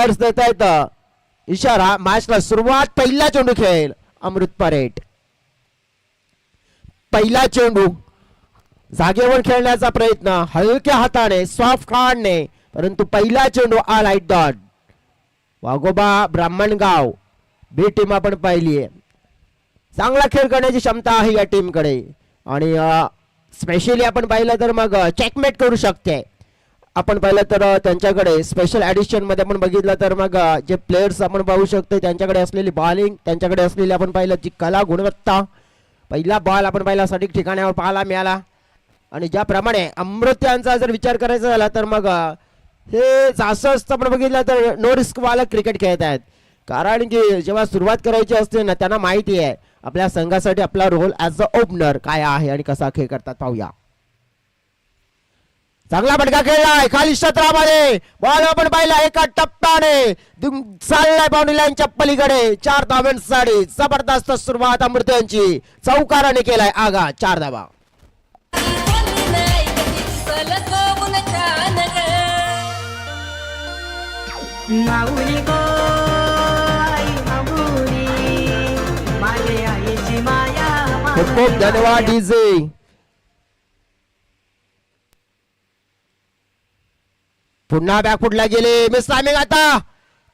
Umpires देत आहेत इशारा. मॅचला सुरुवात. पहिला चेंडू खेळेल अमृत परेट. पहिला चेंडू जागेवर खेळण्याचा प्रयत्न हलक्या हाताने सॉफ्ट काढणे, परंतु पहिला चेंडू आलाय डॉट. वाघोबा ब्राह्मणगाव बी टीम आपण पाहिली आहे. चांगला खेळ करण्याची क्षमता आहे या टीमकडे आणि स्पेशली आपण पाहिलं तर मग चेकमेट करू शकते. आपण पाहिलं तर त्यांच्याकडे स्पेशल ॲडिशन मध्ये आपण बघितलं तर मग जे प्लेयर्स आपण पाहू शकतो त्यांच्याकडे असलेली बॉलिंग, त्यांच्याकडे असलेली आपण पाहिलं जी कला गुणवत्ता. पहिला बॉल आपण पाहिला सटीक ठिकाणावर पाहायला मिळाला आणि ज्याप्रमाणे अमृत यांचा जर विचार करायचा झाला तर मग हे असं असतं आपण बघितलं तर नो रिस्क वाला क्रिकेट खेळत आहेत. कारण की जेव्हा सुरुवात करायची असते ना त्यांना माहिती आहे आपल्या संघासाठी आपला रोल ॲज अ ओपनर काय आहे आणि कसा खेळ करतात. पाहूया. चांगला फटका खेळलाय खाली क्षेत्रामध्ये. बॉल आपण पाहिला एका टप्प्याने चाललाय बाउंड्री लाईनच्या पलीकडे. 4 धावांसाठी जबरदस्त सुरुवात अमृत यांची. चौकाराने केलाय आगा 4 धावा. खूप खूप धन्यवाद डीजे. पुन्हा बॅकफुटला गेले मिस टायमिंग. आता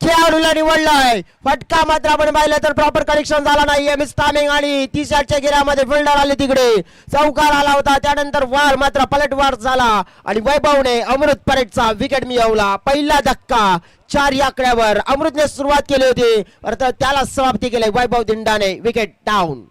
खेळाडूला निवडलाय. फटका मात्र आपण पाहिलं तर प्रॉपर कनेक्शन झाला नाहीये. मिस टायमिंग आणि 30 घेऱ्यामध्ये फिल्डर आले तिकडे. चौकार आला होता त्यानंतर वार मात्र पलटवार झाला आणि वैभवने अमृत परेटचा विकेट मिळवला. पहिला धक्का 4 या आकड्यावर अमृतने सुरुवात केली होती तर त्याला समाप्ती केली वैभव दिंडाने. Wicket down.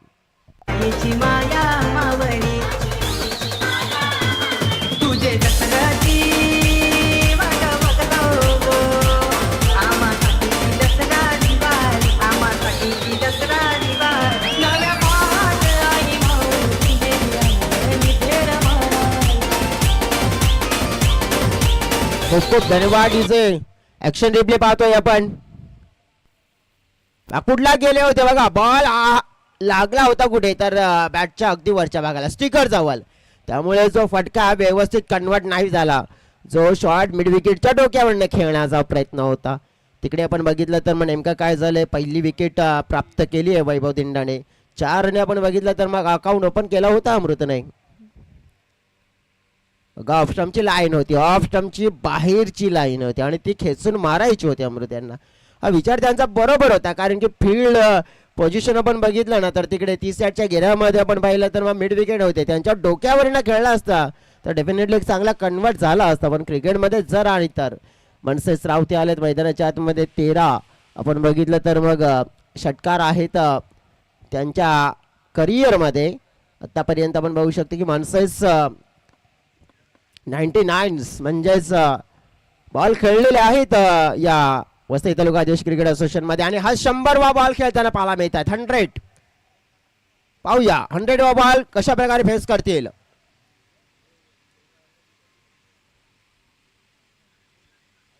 खूप खूप धन्यवाद डीजे. ऍक्शन रिप्ले पाहतोय आपण. कुठला गेले होते बघा. बॉल लागला होता कुठे तर बॅटच्या अगदी वरच्या भागाला स्टिकर जवळ. त्यामुळे जो फटका व्यवस्थित कन्वर्ट नाही झाला. जो शॉट मिड विकेटच्या डोक्यावरनं खेळण्याचा प्रयत्न होता तिकडे आपण बघितलं तर मग नेमकं काय झालंय. पहिली विकेट प्राप्त केली आहे वैभव दिंडाने. 4 ने आपण बघितलं तर मग अकाउंट ओपन केला होता अमृतने. ऑफ स्टंपची लाईन होती. ऑफ स्टंपची बाहेरची लाईन होती आणि ती खेचून मारायची होती अमृत यांना. हा विचार त्यांचा बरोबर होता कारण की फील्ड पोझिशन आपण बघितलं ना तर तिकडे 30 घेऱ्यामध्ये आपण पाहिलं तर मग मिड विकेट होते. त्यांच्या डोक्यावरनं खेळला असता तर डेफिनेटली एक चांगला कन्वर्ट झाला असता. पण क्रिकेटमध्ये जर आणि तर मनसेस रावते आलेत मैदानाच्या आतमध्ये. 13 आपण बघितलं तर मग षटकार आहेत त्यांच्या करिअरमध्ये आतापर्यंत. आपण बघू शकतो की मनसेस 99 म्हणजेच बॉल खेळलेले आहेत या वसई तालुका देश क्रिकेट असोसिएशन मध्ये आणि हा 100वा बॉल खेळताना पाहायला मिळत आहेत. 100 पाहूया 100वा बॉल कशा प्रकारे फेस करतील.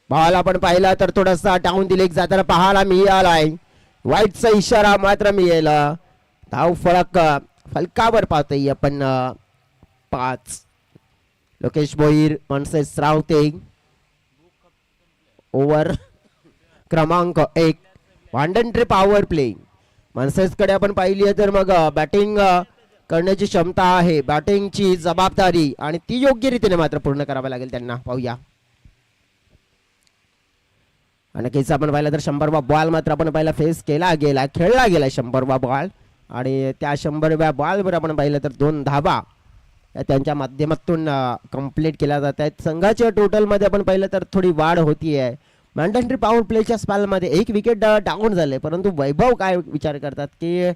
बॉल आपण पाहिला तर थोडासा डाऊन दिले जाताना पाहायला मिळालाय. वाईटचा इशारा मात्र मिळेल. धाव फलक फलकावर पाहतोय आपण 5. लोकेश भोईर मनसेस रावते. ओव्हर क्रमांक 1 100 पॉवर प्ले. मनसेसकडे आपण पाहिली आहे तर मग बॅटिंग करण्याची क्षमता आहे. बॅटिंगची जबाबदारी आणि ती योग्य रीतीने मात्र पूर्ण करावी लागेल त्यांना. पाहूया. नक्कीच आपण पाहिलं तर 100वा बॉल मात्र आपण पाहिला फेस केला गेला खेळला गेला 100वा बॉल आणि त्या 100व्या बॉलवर आपण पाहिलं तर 2 धावा त्यांच्या माध्यमातून कंप्लीट केल्या जात आहेत. संघाच्या टोटलमध्ये आपण पाहिलं तर थोडी वाढ होती आहे. मॅन्डेटरी पॉवर प्लेच्या स्पॅलमध्ये 1 विकेट डाऊन झाले. परंतु वैभव काय विचार करतात की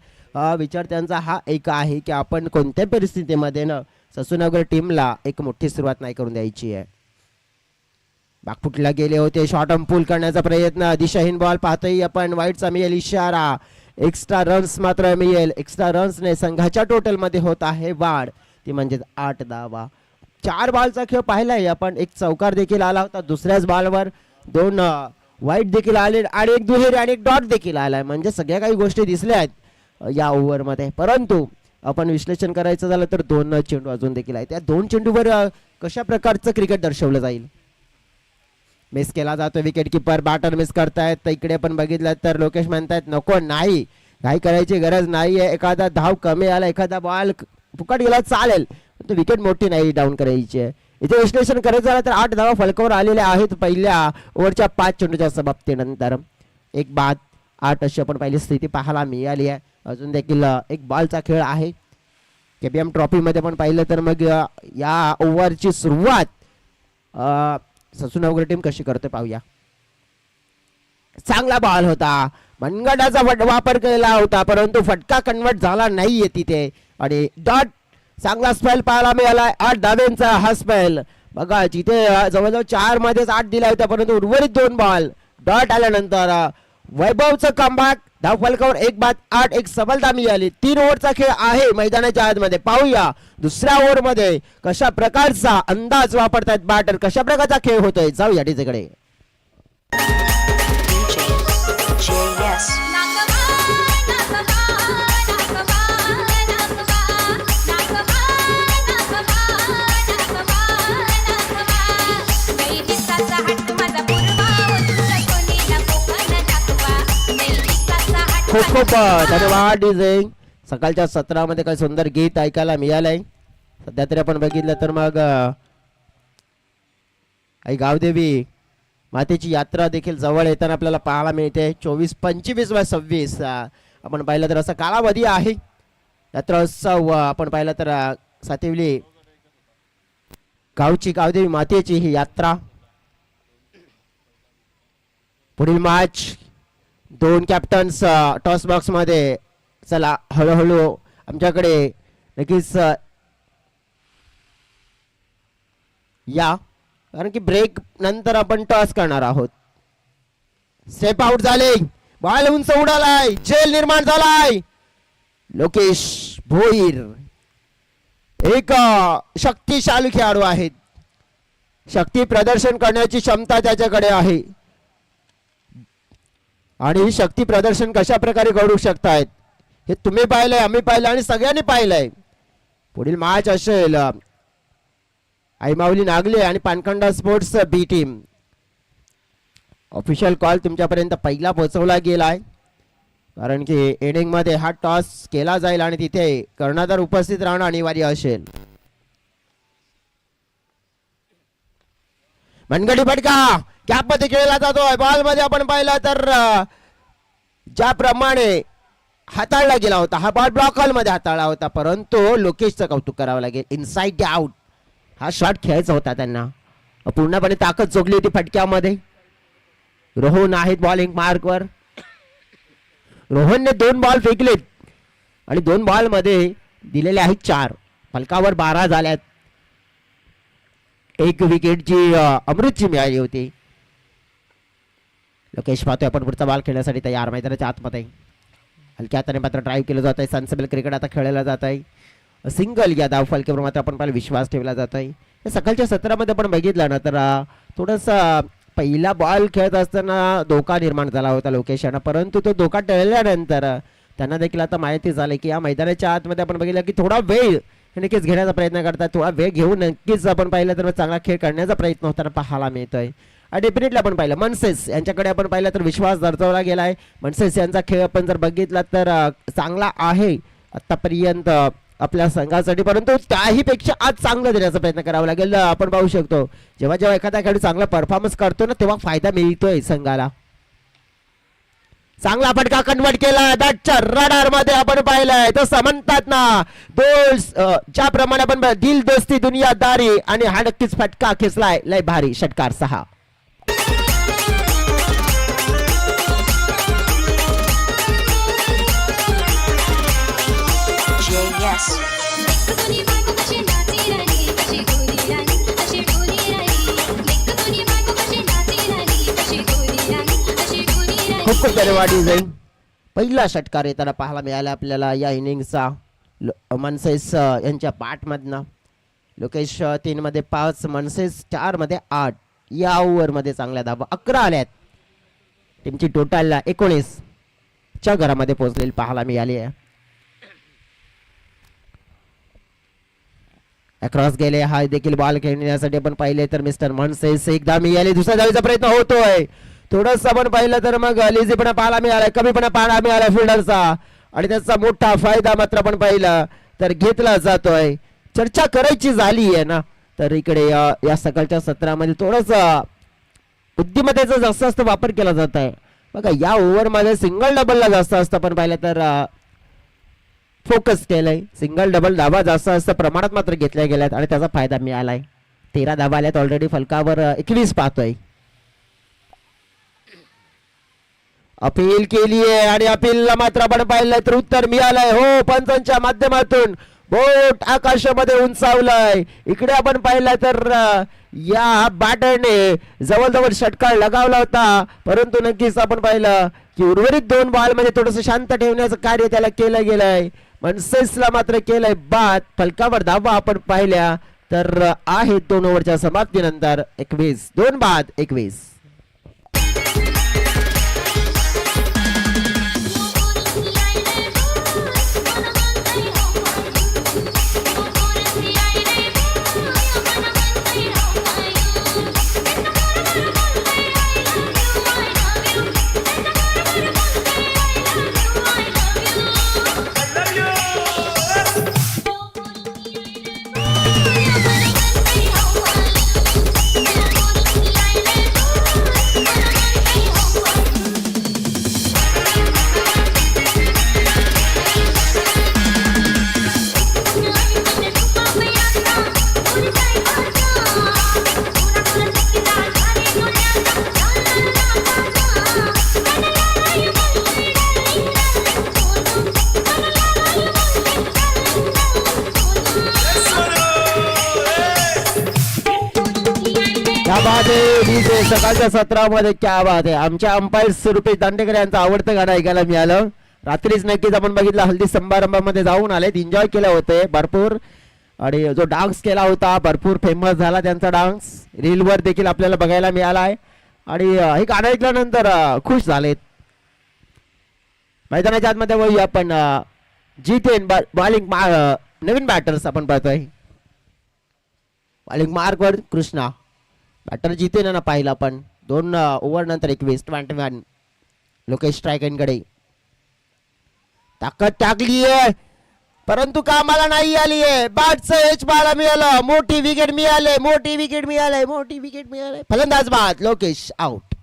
विचार त्यांचा हा एक आहे की आपण कोणत्या परिस्थितीमध्ये ना ससूनगर टीमला एक मोठी सुरुवात नाही करून द्यायची आहे. बागफुटला गेले होते. शॉर्ट ऑन पूल करण्याचा प्रयत्न. दिशाहीन बॉल पाहतोय आपण. वाईटचा मिळेल इशारा. एक्स्ट्रा रन्स मात्र मिळेल. एक्स्ट्रा रन्सने संघाच्या टोटलमध्ये होत आहे वाढ. ती म्हणजे 8 धावा. 4 बॉलचा खेळ पाहिलाय आपण. एक चौकार देखील आला होता. दुसऱ्याच बॉलवर 2 वाईट देखील आले आणि एक दुहेरी आणि एक डॉट देखील आलाय. म्हणजे सगळ्या काही गोष्टी दिसल्या आहेत या ओव्हरमध्ये. परंतु आपण विश्लेषण करायचं झालं तर 2 चेंडू अजून देखील आहेत. त्या 2 चेंडूवर कशा प्रकारचं क्रिकेट दर्शवलं जाईल. मिस केला जातो. विकेट किपर बॅटर मिस करतायत. तर इकडे पण बघितलं तर लोकेश म्हणतायत नको नाही काही करायची गरज नाहीये. एखादा धाव कमी आला एखादा बॉल फुकट गेला चालेल पण विकेट मोठी नाही डाऊन करायची आहे. इथे विश्लेषण करायचं झालं तर 8 धावा फलकावर आलेल्या आहेत पहिल्या ओव्हरच्या 5 चेंडूच्या समाप्तीनंतर. एक बाद 8 अशी आपण पहिली स्थिती पाहायला मिळाली आहे. अजून देखील एक बॉलचा खेळ आहे. केबीएम ट्रॉफी मध्ये पण पाहिलं तर मग या ओव्हरची सुरुवात ससूनगर टीम कशी करते पाहूया. चांगला बॉल होता. मनगटाचा वापर केला होता परंतु फटका कन्वर्ट झाला नाहीये तिथे आणि डॉट चांगला स्पेल पाहायला मिळाला. 8 धाब्यांचा हा स्पेल बघा जिथे जवळजवळ 4 मध्येच 8 दिला होता परंतु उर्वरित 2 बॉल डॉट आल्यानंतर वैभवचं कमबॅक. धाव फलकावर 1 बाद 8 एक सफलता मिळाली. 3 ओव्हरचा खेळ आहे मैदानाच्या आतमध्ये. पाहूया दुसऱ्या ओव्हर मध्ये कशा प्रकारचा अंदाज वापरतायत बॅटर कशा प्रकारचा खेळ होतोय. जाऊया तिकडे. खूप खूप धन्यवाद डीजे. सकाळच्या सत्रामध्ये काही सुंदर गीत ऐकायला मिळालंय. सध्या तरी आपण बघितलं तर मग आई गावदेवी मातेची यात्रा देखील जवळ येताना आपल्याला पाहायला मिळते. 24, 25 व 26 आपण पाहिलं तर असा कालावधी आहे. यात्रा उत्सव आपण पाहिलं तर सातिवली गावची गावदेवी मातेची ही यात्रा. पुढील मॅच 2 कॅप्टन्स टॉस बॉक्स मध्ये. चला हळूहळू आमच्याकडे नक्कीच या कारण की ब्रेक नंतर आपण टॉस करणार आहोत. स्टेप आउट झाले. बॉल उंच उडालाय. झेल निर्माण झालाय. लोकेश भोईर एक शक्तिशाली खेळाडू आहेत. शक्ती प्रदर्शन करण्याची क्षमता त्याच्याकडे आहे आणि शक्ती प्रदर्शन कशा प्रकारे करू शकतायत हे तुम्ही पाहिलंय आम्ही पाहिलं आणि सगळ्यांनी पाहिलंय. पुढील मॅच असेल आई माऊली नागले आणि पानखंडा स्पोर्ट्स बी टीम. ऑफिशियल कॉल तुमच्यापर्यंत पहिला पोहोचवला गेलाय कारण की इनिंग मध्ये हा टॉस केला जाईल आणि तिथे कर्णधार उपस्थित राहणं अनिवार्य असेल. मनगटी फटका कॅप मध्ये खेळला जातोय. बॉल मध्ये आपण पाहिलं तर ज्याप्रमाणे हाताळला गेला होता हा बॉल ब्लॉक हॉल मध्ये हाताळला होता परंतु लोकेशचं कौतुक करावं लागेल. इनसाइड आउट हा शॉट खेळायचा होता त्यांना. पूर्णपणे ताकद जोगली होती फटक्यामध्ये. रोहन आहेत बॉलिंग मार्कवर. रोहनने 2 बॉल फेकलेत आणि 2 बॉल मध्ये दिलेले आहेत 4. फलकावर 12 झाल्यात. 1 विकेटची अमृतची मिळाली होती. लोकेश पाहतोय आपण पुढचा बॉल खेळण्यासाठी तयार. मैदानाच्या आतमध्ये हलक्या हाताने मात्र ड्राईव्ह केलं जात आहे. सनसेबल क्रिकेट आता खेळला जात आहे. सिंगल या धाव फलकावर मात्र आपण पाहिलं विश्वास ठेवला जात आहे. सकाळच्या सत्रामध्ये आपण बघितलं ना तर थोडंसं पहिला बॉल खेळत असताना धोका निर्माण झाला होता लोकेश यांना परंतु तो धोका टळल्यानंतर त्यांना देखील आता माहिती झाली की या मैदानाच्या आतमध्ये आपण बघितलं की थोडा वेळ नक्कीच घेण्याचा प्रयत्न करतात. थोडा वेळ घेऊन नक्कीच आपण पाहिलं तर चांगला खेळ करण्याचा प्रयत्न होताना पाहायला मिळतोय. डेफिनेटली आपण पाहिलं मनसेस यांच्याकडे आपण पाहिलं तर विश्वास दर्शवला गेलाय. मनसेस यांचा खेळ आपण जर बघितला तर चांगला आहे आतापर्यंत आपल्या संघासाठी परंतु त्याही पेक्षा आज चांगलं देण्याचा प्रयत्न करावा लागेल. आपण पाहू शकतो जेव्हा जेव्हा एखादा खेळाडू चांगला परफॉर्मन्स करतो ना तेव्हा फायदा मिळतोय संघाला. चांगला फटका कन्वर्ट केला. दॅटच्या रडार मध्ये आपण पाहिलंय तसं म्हणतात ना ज्याप्रमाणे आपण दिल दोस्ती दुनियादारी आणि हा नक्कीच फटका खेचलाय लय भारी. षटकार 6. खूप खूप धन्यवाद जाईल. पहिला षटकार येताना पाहायला मिळाला आपल्याला या इनिंगचा मनसेस यांच्या बॅटमधनं. लोकेश 3 मध्ये 5 मनसेस 4 मध्ये 8 या ओव्हर मध्ये चांगल्या धावा 11 आल्यात. टीमची टोटल 19 च्या घरामध्ये पोहोचलेली पाहायला मिळाली आहे. अक्रॉस गेले. हा देखील बॉल खेळण्यासाठी आपण पाहिले तर मिस्टर मनसेस एकदा मिळाले. दुसऱ्या धावेचा प्रयत्न होतोय. थोडस आपण पाहिलं तर मग लेझीपणा पाहायला मिळाला, कमीपणा पाहायला मिळाला फिल्डरचा आणि त्याचा मोठा फायदा मात्र आपण पाहिला तर घेतला जातोय. चर्चा करायची झाली आहे ना तर इकडे या सकाळच्या सत्रामध्ये थोडस बुद्धिमत्तेचा जास्त वापर केला जात आहे बघा. या ओव्हरमध्ये सिंगल डबलला जास्त आपण पाहिलं तर फोकस केलंय. सिंगल डबल धावा जास्त प्रमाणात मात्र घेतल्या गेल्यात आणि त्याचा फायदा मिळालाय. 13 धावा आल्यात ऑलरेडी. फलकावर 21 पाहतोय. अपील केली आहे आणि अपीलला मात्र आपण पाहिलं तर उत्तर मिळालंय. हो, पंचांच्या माध्यमातून बोट आकाशामध्ये उंचावलाय. इकडे आपण पाहिलं तर या बॅटरने जवळजवळ षटकार लगावला होता परंतु नक्कीच आपण पाहिलं की उर्वरित 2 बॉल मध्ये थोडस शांत ठेवण्याचं कार्य त्याला केलं गेलंय. मनसेसला मात्र केलंय बाद. फलकावर धावा आपण पाहिल्या तर आहेत 2 ओव्हरच्या समाप्तीनंतर 21. 2 बाद 21. सकाळच्या सत्रामध्ये क्या बात आहे. आमच्या अंपायर रुपेश दांडेकर यांचं आवडतं गाणं ऐकायला मिळालं. रात्रीच नक्कीच आपण बघितलं हल्दी समारंभामध्ये जाऊन आले, एन्जॉय केले होते भरपूर आणि जो डान्स केला होता भरपूर फेमस झाला त्यांचा डान्स. रीलवर देखील आपल्याला बघायला मिळाला आहे आणि हे गाणं ऐकल्यानंतर खुश झालेत. मैदानाच्या आतमध्ये वळूया आपण. जितेन बॉलिंग नवीन बॅटर्स आपण पाहतोय. बॉलिंग मार्कवर कृष्णा. बॅटर जितेन ना पाहिला पण 2 ओव्हर नंतर 21 लोकेश स्ट्रायकरकडे ताकद टाकली आहे परंतु कामाला नाही आली आहे. बॅटचं एच बाला मिळालं. मोठी विकेट मिळाले. मोठी विकेट मिळाले. फलंदाज बाद. लोकेश आउट.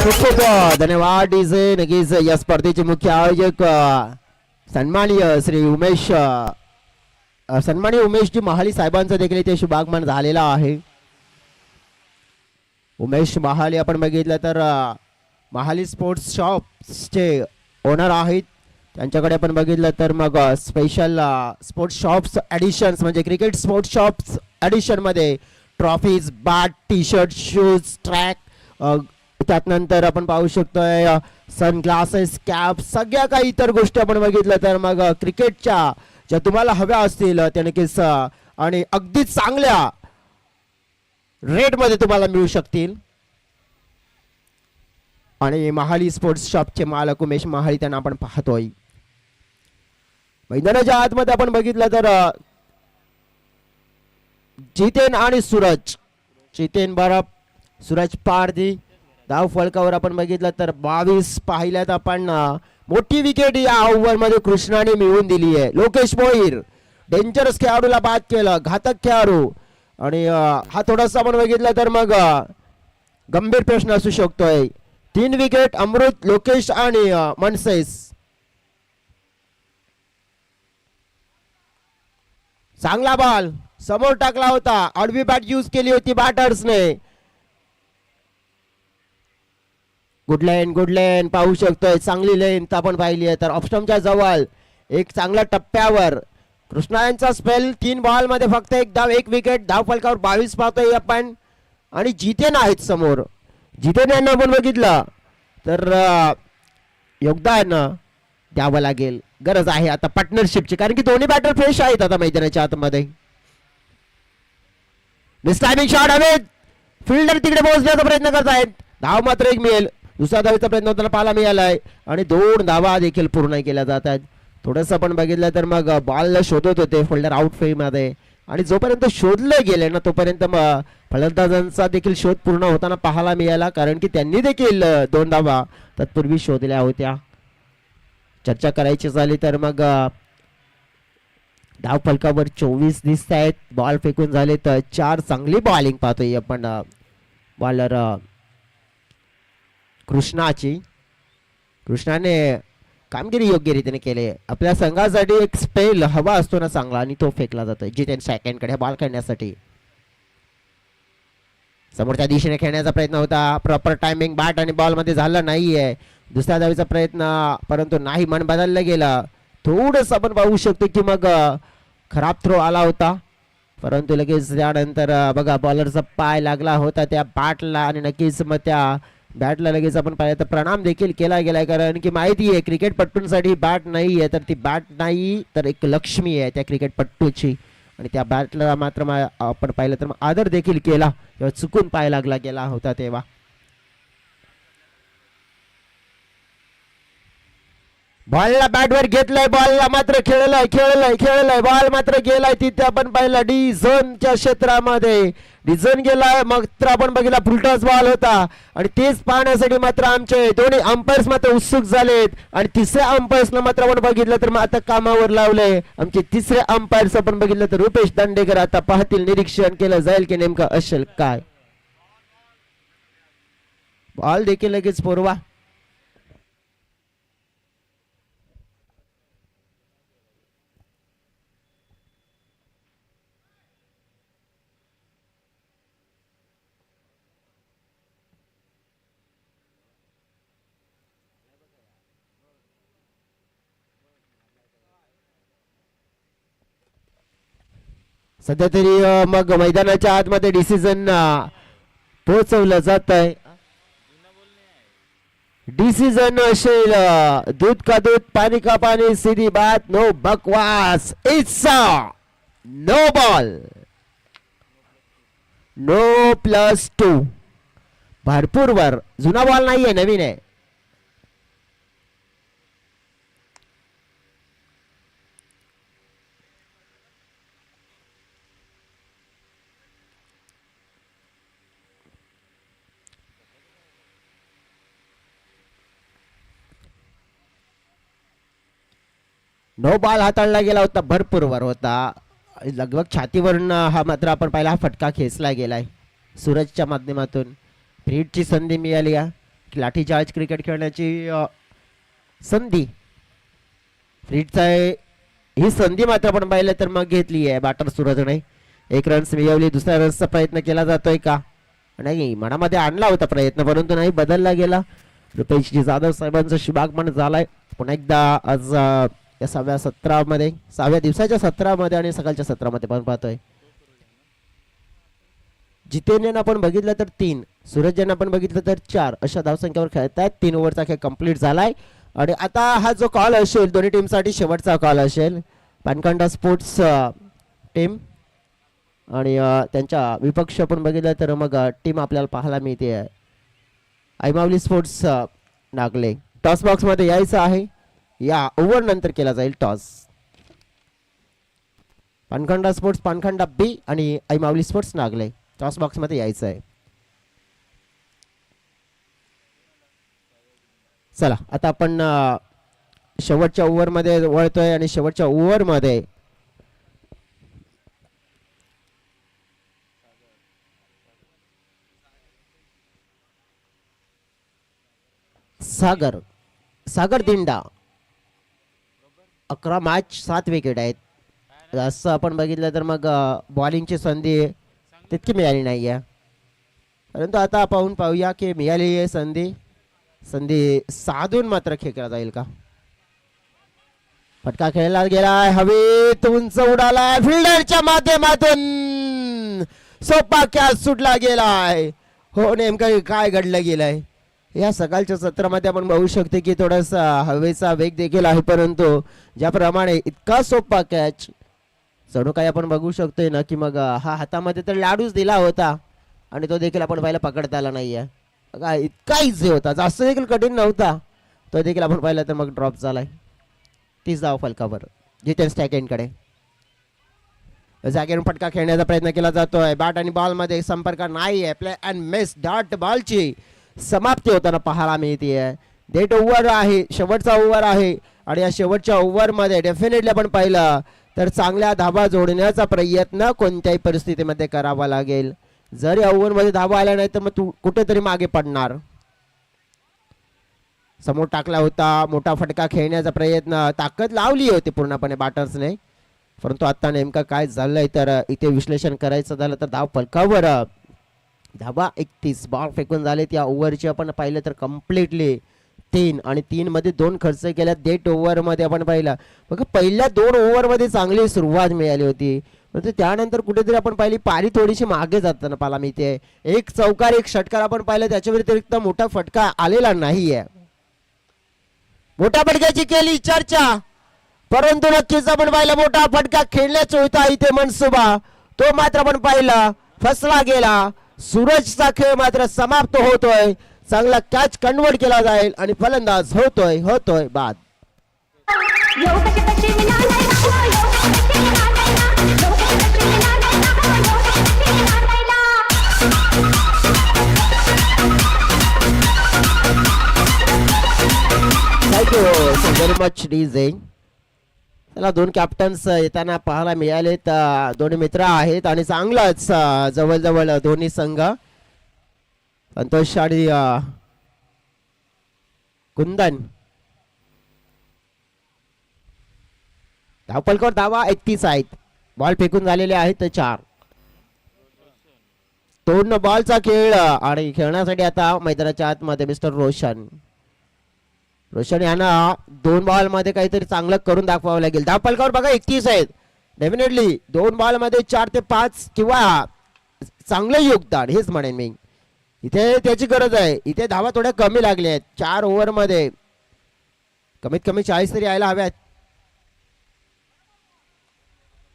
खूप धन्यवाद डीजे. नक्कीच या स्पर्धेचे मुख्य आयोजक सन्माननीय श्री सन्माननीय उमेशजी महाली साहेबांचं देखील इथे शुभागमन झालेलं आहे. उमेश महाली आपण बघितलं तर महाली स्पोर्ट्स शॉप्सचे ओनर आहेत. त्यांच्याकडे आपण बघितलं तर मग स्पेशल स्पोर्ट्स शॉप्स ॲडिशन्स म्हणजे क्रिकेट स्पोर्ट्स शॉप्स ॲडिशनमध्ये trophies, bat, T shirt, shoes, track, त्यानंतर आपण पाहू शकतोय सनग्लासेस, कॅप, सगळ्या काही इतर गोष्टी आपण बघितलं तर मग क्रिकेटच्या ज्या तुम्हाला हव्या असतील त्या नक्कीच आणि अगदी चांगल्या रेटमध्ये तुम्हाला मिळू शकतील. आणि महाली स्पोर्ट्स शॉपचे मालक उमेश महाली त्यांना आपण पाहतोय. मैदानाच्या आतमध्ये आपण बघितलं तर जितेन आणि सूरज. जितेन बरब, सूरज पारधी. धाव फलकावर आपण बघितलं तर 22 पाहिल्यात आपण. मोठी विकेट या ओव्हर मध्ये कृष्णाने मिळवून दिली आहे. लोकेश मोहीर डेंजरस खेळाडूला बाद केलं. घातक खेळाडू आणि हा थोडासा आपण बघितलं तर मग गंभीर प्रश्न असू शकतोय. 3 विकेट अमृत, लोकेश आणि मनसेस. चांगला बॉल समोर टाकला होता. आडवी बॅट यूज केली होती बॅटर्सने. गुड लेन पाहू शकतोय. चांगली लेन आपण पाहिली आहे तर ऑप्शनच्या जवळ एक चांगल्या टप्प्यावर कृष्णा यांचा स्पेल. 3 बॉल मध्ये फक्त 1 धाव 1 विकेट. धाव फलकावर 22 पाहतोय आपण आणि जितेन आहेत समोर. जितेन यांना आपण बघितलं तर योगदान द्यावं लागेल, गरज आहे आता पार्टनरशिपची, कारण की दोन्ही बॅटर फ्रेश आहेत आता मैदानाच्या आतमध्ये. मिसटायमिंग शॉट हवेत, फिल्डर तिकडे पोहोचण्याचा प्रयत्न करत आहेत, धाव मात्र एक मिळेल. दुसऱ्या धावेचा प्रयत्न होताना पाहायला मिळालाय आणि 2 धावा देखील पूर्ण केल्या जात आहेत. थोडंसं आपण बघितलं तर मग बॉलला शोधत होते फिल्डर आउट फेम मध्ये, आणि जोपर्यंत शोधले गेले ना तोपर्यंत फलंदाजांचा देखील शोध पूर्ण होताना पाहायला मिळाला, कारण की त्यांनी देखील 2 धावा तत्पूर्वी शोधल्या होत्या. चर्चा करायची झाली तर मग धाव फलकावर 24 दिसत आहेत. बॉल फेकून झाले तर 4. चांगली बॉलिंग पाहतोय आपण बॉलर कृष्णाने कामगिरी योग्य रीतीने केली. आपल्या संघासाठी एक स्पेल हवा असतो ना चांगला, आणि तो फेकला जातोय जितेन सेकंड कडे बॉल खेळण्यासाठी. समोरच्या दिशेने खेळण्याचा प्रयत्न होता, प्रॉपर टायमिंग बॅट आणि बॉल मध्ये झाला नाहीये. दुसऱ्या धावेचा प्रयत्न, परंतु नाही, मन बदललं गेलं. थोडंसं आपण पाहू शकतो की मग खराब थ्रो आला होता, परंतु लगेच त्यानंतर बघा बॉलरचा पाय लागला होता त्या बॅटला, आणि नक्कीच मग त्या बॅटला लगेच आपण पाहिलं तर प्रणाम देखील केला गेलाय, कारण की माहिती आहे क्रिकेटपट्टूंसाठी बॅट नाही आहे तर ती बॅट नाही तर एक लक्ष्मी आहे त्या क्रिकेटपट्टूची, आणि त्या बॅटला मात्र आपण पाहिलं तर आदर देखील केला किंवा चुकून पाय लागला गेला होता तेव्हा. बॉलला बॅटवर घेतलाय, बॉलला मात्र खेळलाय, बॉल मात्र गेलाय तिथे आपण पाहिलं डी झोनच्या क्षेत्रामध्ये. डी झोन गेलाय, मात्र आपण बघितला फुलटॉस बॉल होता, आणि तेच पाहण्यासाठी मात्र आमचे दोन्ही अंपायर्स मात्र उत्सुक झालेत, आणि तिसऱ्या अंपायर्सला मात्र आपण बघितलं तर आता कामावर लावलंय. आमचे तिसरे अंपायर्स आपण बघितलं तर रुपेश दांडेकर आता पाहतील, निरीक्षण केलं जाईल की नेमकं असेल काय. बॉल देखील लगेच पोरवा. सध्या तरी मग मैदानाच्या आतमध्ये डिसिजन पोहोचवलं जात आहे. डिसिजन असेल दूध का दूध पानी का पानी, सीधी बात, नो बकवास, इट्स नो बॉल, नो +2. भरपूर वर, जुना बॉल नाहीये, नवीन आहे. नो बॉल हाताळला गेला होता, भरपूर वर होता, लगभग छातीवरून हा मात्र आपण पाहिला हा फटका खेचला गेलाय सूरजच्या माध्यमातून. फ्रीडची संधी मिळाली, लाठीचार्ज क्रिकेट खेळण्याची संधी फ्रीडचा ही संधी मात्र आपण पाहिलं तर मग घेतली आहे बॅटर सूरजने. 1 रन्स मिळवली, दुसऱ्या रन्सचा प्रयत्न केला जातोय का, नाही मनामध्ये आणला होता प्रयत्न परंतु नाही, बदलला गेला. रुपेशजी जाधव साहेबांचा शुभागमन झालाय पुन्हा एकदा आज या 6व्या सत्रामध्ये, 6व्या दिवसाच्या सत्रामध्ये आणि सकाळच्या सत्रामध्ये पण पाहतोय. जितेन यांना आपण बघितलं तर 3, सूरज यांना आपण बघितलं तर 4 अशा धावसंख्येवर खेळतायत. 3 ओव्हरचा खेळ कंप्लीट झालाय, आणि आता हा जो कॉल असेल दोन्ही टीमसाठी शेवटचा कॉल असेल. पानखंडा स्पोर्ट्स टीम आणि त्यांच्या विपक्ष आपण बघितलं तर मग टीम आपल्याला पाहायला मिळते ऐमावली स्पोर्ट्स नागले. टॉस बॉक्स मध्ये यायचं आहे, या ओव्हर नंतर केला जाईल टॉस. पानखंडा स्पोर्ट्स पानखंडा बी आणि ऐमावली स्पोर्ट्स नागले टॉस बॉक्स मध्ये यायचं आहे. चला आता आपण शेवटच्या ओव्हर मध्ये वळतोय, आणि शेवटच्या ओव्हर मध्ये सागर दिंडा 11 मॅच 7 विकेट आहेत. असं आपण बघितलं तर मग बॉलिंगची संधी तितकी मिळाली नाही आहे, परंतु आता पाहूया की मिळाली आहे संधी साधून मात्र खेळला जाईल का. फटका खेळला गेलाय, हवेत उंच उडाला, फिल्डरच्या माध्यमातून सोपा कॅच सुटला गेलाय. हो, नेमकं काय घडलं गेलंय या सकाळच्या सत्रामध्ये आपण बघू शकतो की थोडासा हवेचा वेग देखील आहे, परंतु ज्याप्रमाणे इतका सोपा कॅच जणू काही आपण बघू शकतोय ना की मग हा हातामध्ये तर लाडूच दिला होता आणि तो देखील आपण पाहिला पकडता आला नाहीये. बघा इतका इझी होता, जास्त देखील कठीण नव्हता, तो देखील आपण पाहिला तर मग ड्रॉप झालाय. 30 धाव फलकावर जितेन स्टॅकेनकडे. जागेवरून फटका खेळण्याचा प्रयत्न केला जातोय. बॅट आणि बॉल मध्ये संपर्क नाहीये. प्ले अँड मिस डॉट बॉलची समाप्ती होताना पाहायला मिळते. डेट ओव्हर आहे, शेवटचा ओव्हर आहे आणि या शेवटच्या ओव्हर मध्ये डेफिनेटली आपण पाहिलं तर चांगल्या धाबा जोडण्याचा प्रयत्न कोणत्याही परिस्थितीमध्ये करावा लागेल. जर या ओव्हर मध्ये धाबा आल्या नाही तर मग तू कुठेतरी मागे पडणार. समोर टाकला होता, मोठा फटका खेळण्याचा प्रयत्न ताकद लावली होती पूर्णपणे बॅटर्सने, परंतु आता नेमका काय झालंय तर इथे विश्लेषण करायचं झालं तर धाव फलकावर धाबा 31 बॉल फेकून झालेत या ओव्हरची. आपण पाहिलं तर कम्प्लिटली 3 आणि 3 मध्ये 2 खर्च केल्या. डेट ओव्हर मध्ये आपण पाहिलं बघा पहिल्या 2 ओव्हर मध्ये चांगली सुरुवात मिळाली होती, परंतु त्यानंतर कुठेतरी आपण पाहिली पारी थोडीशी मागे जाताना पाहायला मिळते. एक चौकार एक षटकार आपण पाहिलं, त्याच्या व्यतिरिक्त मोठा फटका आलेला नाहीये. मोठ्या फटक्याची केली चर्चा, परंतु नक्कीच आपण पाहिलं मोठा फटका खेळण्याचा होता इथे मनसुबा, तो मात्र आपण पाहिला फसला गेला. सूरजचा खेळ मात्र समाप्त होतोय. चांगला कॅच कन्वर्ट केला जाईल आणि फलंदाज होतोय बाद. Thank you so very much DJ. त्याला 2 कॅप्टन्स येताना पाहायला मिळालेत. दोन्ही मित्र आहेत आणि चांगलाच जवळजवळ दोन्ही संघ संतोष आणि कुंदन. धावपलकावर धावा 31 आहेत. बॉल फेकून झालेले आहेत 4. तोडणं बॉलचा खेळ आणि खेळण्यासाठी आता मैदानाच्या आतमध्ये मिस्टर रोशन यांना 2 बॉल मध्ये काहीतरी चांगलं करून दाखवावं लागेल. धावपलकावर बघा 31 आहेत. डेफिनेटली 2 बॉल मध्ये 4 ते 5 किंवा चांगलं योगदान हेच म्हणेन मी. इथे त्याची गरज आहे. इथे धावा थोड्या कमी लागल्या आहेत. 4 ओव्हर मध्ये कमीत कमी 40 तरी यायला हव्यात.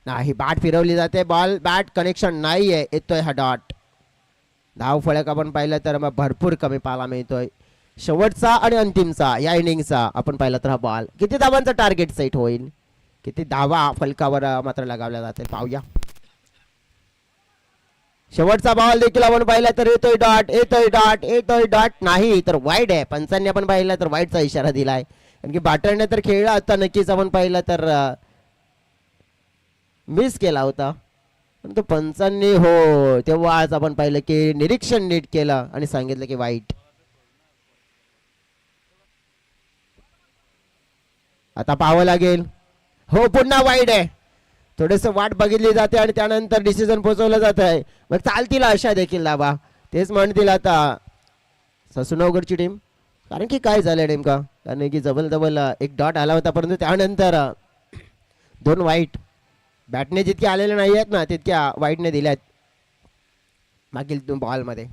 नाही, बॅट फिरवली जाते, बॉल बॅट कनेक्शन नाहीये. येतोय हा डॉट. धाव फलक आपण पाहिलं तर मग भरपूर कमी पाहायला मिळतोय. शेवटचा आणि अंतिमचा या इनिंगचा आपण पाहिलं तर हा बॉल किती धावांचा टार्गेट सेट होईल, किती धावा फलकावर मात्र लगावल्या जाते पाहूया. शेवटचा बॉल देखील आपण पाहिला तर येतोय डॉट नाही तर वाईड आहे. पंचांनी आपण पाहिला तर वाईडचा इशारा दिलाय, कारण की बॅटरने तर खेळला आता नक्कीच आपण पाहिलं तर मिस केला होता, परंतु पंचांनी हो तेव्हाच आपण पाहिलं की निरीक्षण नीट केलं आणि सांगितलं की वाईट. आता पाहावं लागेल. हो पुन्हा वाईड आहे. थोडेस वाट बघितली जाते आणि त्यानंतर डिसिजन पोहोचवलं जात आहे. मग चालतील अशा देखील धावा, तेच म्हणतील आता ससुनवगडची टीम. कारण की काय झालं नेमका, कारण की जवळ एक डॉट आला होता, परंतु त्यानंतर 2 वाईट बॅटने जितके आलेले नाही आहेत ना तितक्या वाईटने दिल्यात मागील 2 बॉलमध्ये.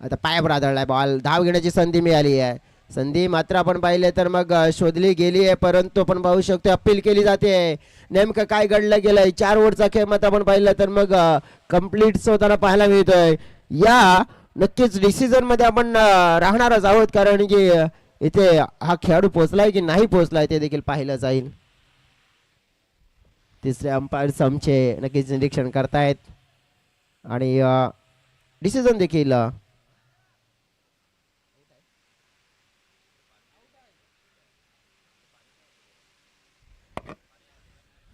आता पायावर आदळलाय बॉल. धाव घेण्याची संधी मिळाली आहे. संधी मात्र आपण पाहिले तर मग शोधली गेली आहे, परंतु आपण पाहू शकतो अपील केली जाते. नेमकं काय घडलं गेलंय. 4 ओव्हरचा खेळ मात्र आपण पाहिलं तर मग कम्प्लीट होताना पाहायला मिळतोय. या नक्कीच डिसिजन मध्ये आपण राहणारच आहोत, कारण की इथे हा खेळाडू पोहोचलाय की नाही पोहोचलाय ते देखील पाहिलं जाईल. तिसरे अंपायर समचे नक्कीच निरीक्षण करतायत आणि डिसिजन देखील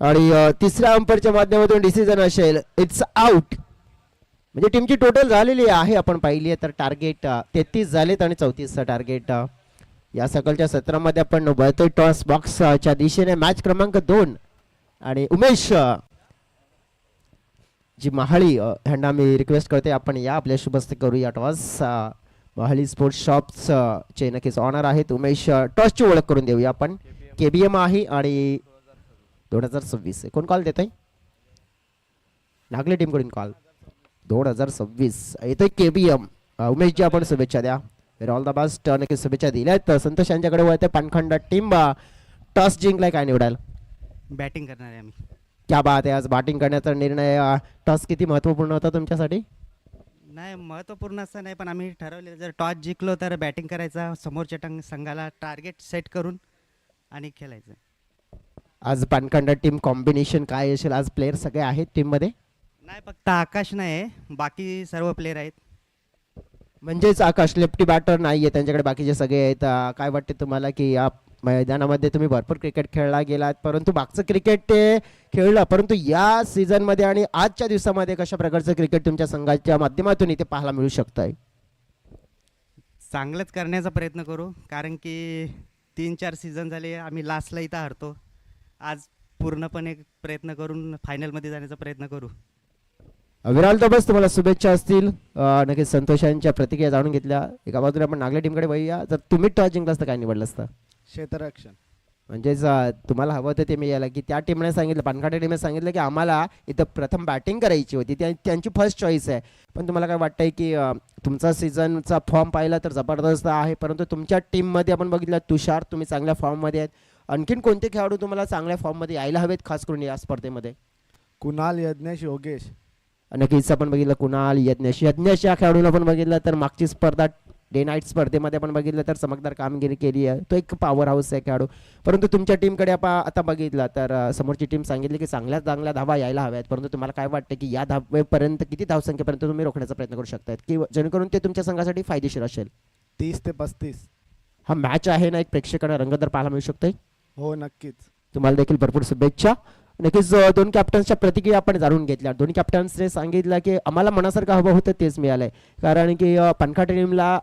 आणि तिसऱ्या अंपायरच्या माध्यमातून डिसिजन असेल इट्स आउट. म्हणजे टीमची टोटल झालेली आहे आपण पाहिली तर टार्गेट 33 झालेत आणि 34चा टार्गेट. या सकाळच्या सत्रामध्ये आपण वळतोय टॉस बॉक्सच्या दिशेने. मॅच क्रमांक 2 आणि उमेश जी महाळी ह्यांना मी रिक्वेस्ट करते आपण या आपल्या शुभस्ते करूया टॉस. महाळी स्पोर्ट्स शॉप्स चे नक्कीच ऑनर आहेत. उमेश टॉसची ओळख करून देऊया आपण. KBM आहे आणि 2026 कोण कॉल देत आहे. नागले टीम कडून कॉल 2026 इथे KBM उमेशजी आपण शुभेच्छा द्या. All the best. नक्कीच शुभेच्छा दिल्यात. संतोष यांच्याकडे वळते. पानखंड टीम टॉस जिंकलाय, काय निवडाल? बॅटिंग करणार आहे आम्ही. क्या बात आहे. आज बॅटिंग करण्याचा निर्णय. टॉस किती महत्त्वपूर्ण होता तुमच्यासाठी? नाही महत्त्वपूर्ण असं नाही, पण आम्ही ठरवलेलं जर टॉस जिंकलो तर बॅटिंग करायचा, समोरच्या संघाला टार्गेट सेट करून आणि खेळायचं. आज पानखंड टीम कॉम्बिनेशन काय असेल? आज प्लेयर सगळे आहेत टीममध्ये? नाही फक्त आकाश नाही आहे, बाकी सर्व प्लेयर आहेत. म्हणजेच आकाश लेफ्टी बॅटर नाही आहे, त्यांच्याकडे बाकीचे सगळे आहेत. काय वाटते तुम्हाला की या मैदानामध्ये तुम्ही भरपूर क्रिकेट खेळला गेलात, परंतु मागचं क्रिकेट ते खेळलं, परंतु या सीझनमध्ये आणि आजच्या दिवसामध्ये कशा प्रकारचं क्रिकेट तुमच्या संघाच्या माध्यमातून इथे पाहायला मिळू शकतंय? चांगलंच करण्याचा प्रयत्न करू, कारण की 3-4 सीझन झाले आम्ही लास्टला इथं हरतो. आज पूर्णपणे प्रयत्न करून फायनलमध्ये जाण्याचा प्रयत्न करू. विराल बस तुम्हाला शुभेच्छा असतील. नक्कीच संतोषांच्या प्रतिक्रिया जाणून घेतल्या. एका बाजूला आपण नागले टीमकडे वळूया. जर तुम्ही टॉस जिंकला असतं काय निवडलं असतं? क्षेत्ररक्षण. म्हणजेच तुम्हाला हवं होतं ते मिळालं की त्या टीमने सांगितलं, पानखंड टीमने सांगितलं की आम्हाला इथं प्रथम बॅटिंग करायची होती, त्यांची फर्स्ट चॉईस आहे. पण तुम्हाला काय वाटतंय की तुमचा सीझनचा फॉर्म पाहिला तर जबरदस्त आहे, परंतु तुमच्या टीममध्ये आपण बघितलं तुषार तुम्ही चांगल्या फॉर्ममध्ये आहेत. आणखीन कोणते खेळाडू तुम्हाला चांगल्या फॉर्ममध्ये यायला हवेत खास करून या स्पर्धेमध्ये? कुणाल, यज्ञेश, योगेश. नक्कीच आपण बघितलं कुणाल, यज्ञेश या खेळाडूला पण बघितलं तर मागची स्पर्धा डे नाईट स्पर्धेमध्ये आपण बघितलं तर चमकदार कामगिरी केली आहे. तो एक पॉवर हाऊस आहे खेळाडू. परंतु तुमच्या टीमकडे आपण आता बघितलं तर समोरची टीम सांगितली की चांगल्या चांगल्या धावा यायला हव्यात, परंतु तुम्हाला काय वाटतं की या धावेपर्यंत किती धावसंख्येपर्यंत तुम्ही रोखण्याचा प्रयत्न करू शकतायत की जेणेकरून ते तुमच्या संघासाठी फायदेशीर असेल? 30 ते 35. हा मॅच आहे ना, एक प्रेक्षकांना रंगतदार पाहायला मिळू शकतोय. हो नक्कीच. तुम्हाला देखील भरपूर शुभेच्छा. नक्कीच दोन कॅप्टन्सच्या प्रतिक्रिया आपण जाणून घेतल्या. दोन्ही कॅप्टन्सने सांगितलं की आम्हाला मनासारखं हवं होतं तेच मिळालंय, कारण की पानखंड टीमला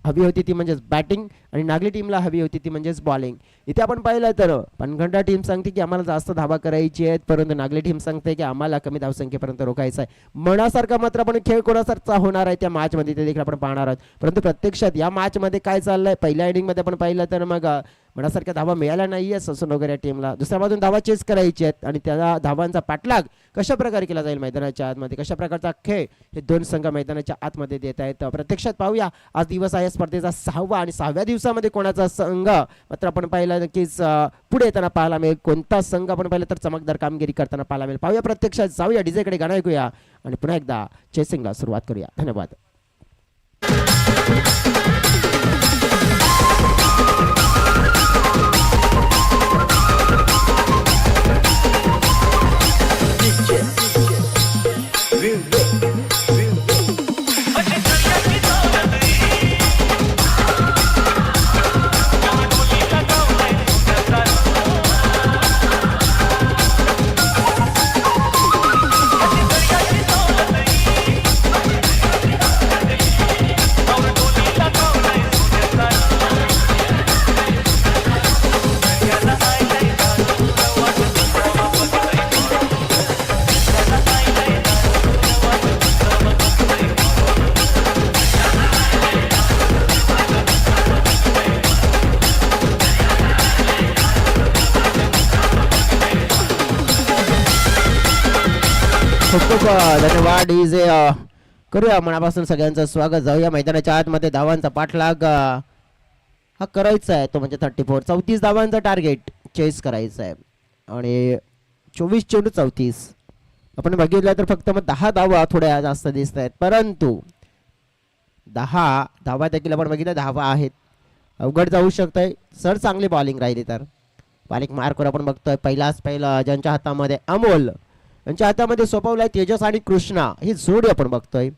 हवी होती ती म्हणजेच बॅटिंग आणि नागली टीमला हवी होती ती म्हणजेच बॉलिंग. इथे आपण पाहिलं तर पानखंड टीम सांगते की आम्हाला जास्त धावा करायची आहेत, परंतु नागली टीम सांगते की आम्हाला कमी धावसंख्येपर्यंत रोखायचं आहे. मनासारखा मात्र आपण खेळ कोणासारखा होणार आहे त्या मॅचमध्ये ते देखील आपण पाहणार आहोत. परंतु प्रत्यक्षात या मॅचमध्ये काय चाललंय, पहिल्या इनिंगमध्ये आपण पाहिलं तर मग मनासारख्या धावा मिळाल्या नाहीये ससून वगैरे टीमला. दुसऱ्या बाजून धावा चेस करायची आहेत आणि त्या धावांचा पाठलाग कशा प्रकारे केला जाईल मैदानाच्या आतमध्ये, कशा प्रकारचा खेळ हे दोन संघ मैदानाच्या आतमध्ये देत आहेत. प्रत्यक्षात पाहूया, आज दिवस आहे स्पर्धेचा 6वा आणि 6व्या दिवसामध्ये कोणाचा संघ मात्र आपण पाहिलं नक्कीच पुढे येताना पाहायला मिळेल. कोणता संघ आपण पाहिलं तर चमकदार कामगिरी करताना पाहायला मिळेल. पाहूया, प्रत्यक्षात जाऊया, डीजेकडे गाणं ऐकूया आणि पुन्हा एकदा चेसिंगला सुरुवात करूया. धन्यवाद. खूप खूप धन्यवाद डीजे. करूया मनापासून सगळ्यांचं स्वागत. जाऊया मैदानाच्या आतमध्ये. धावांचा पाठलाग हा करायचा आहे, तो म्हणजे 34 धावांचा टार्गेट चेस करायचा आहे आणि 24 चेंडू 34 आपण बघितलं तर फक्त मग 10 धावा थोड्या जास्त दिसत आहेत, परंतु 10 धावा देखील आपण बघितलं 10 आहेत. अवघड जाऊ शकतंय सर, चांगली बॉलिंग राहिली तर. बॉलिंग मार्कवर आपण बघतोय पहिला ज्यांच्या हातामध्ये अमोल, यांच्या हातामध्ये सोपवलाय तेजस आणि कृष्णा, ही जोडी आपण बघतोय.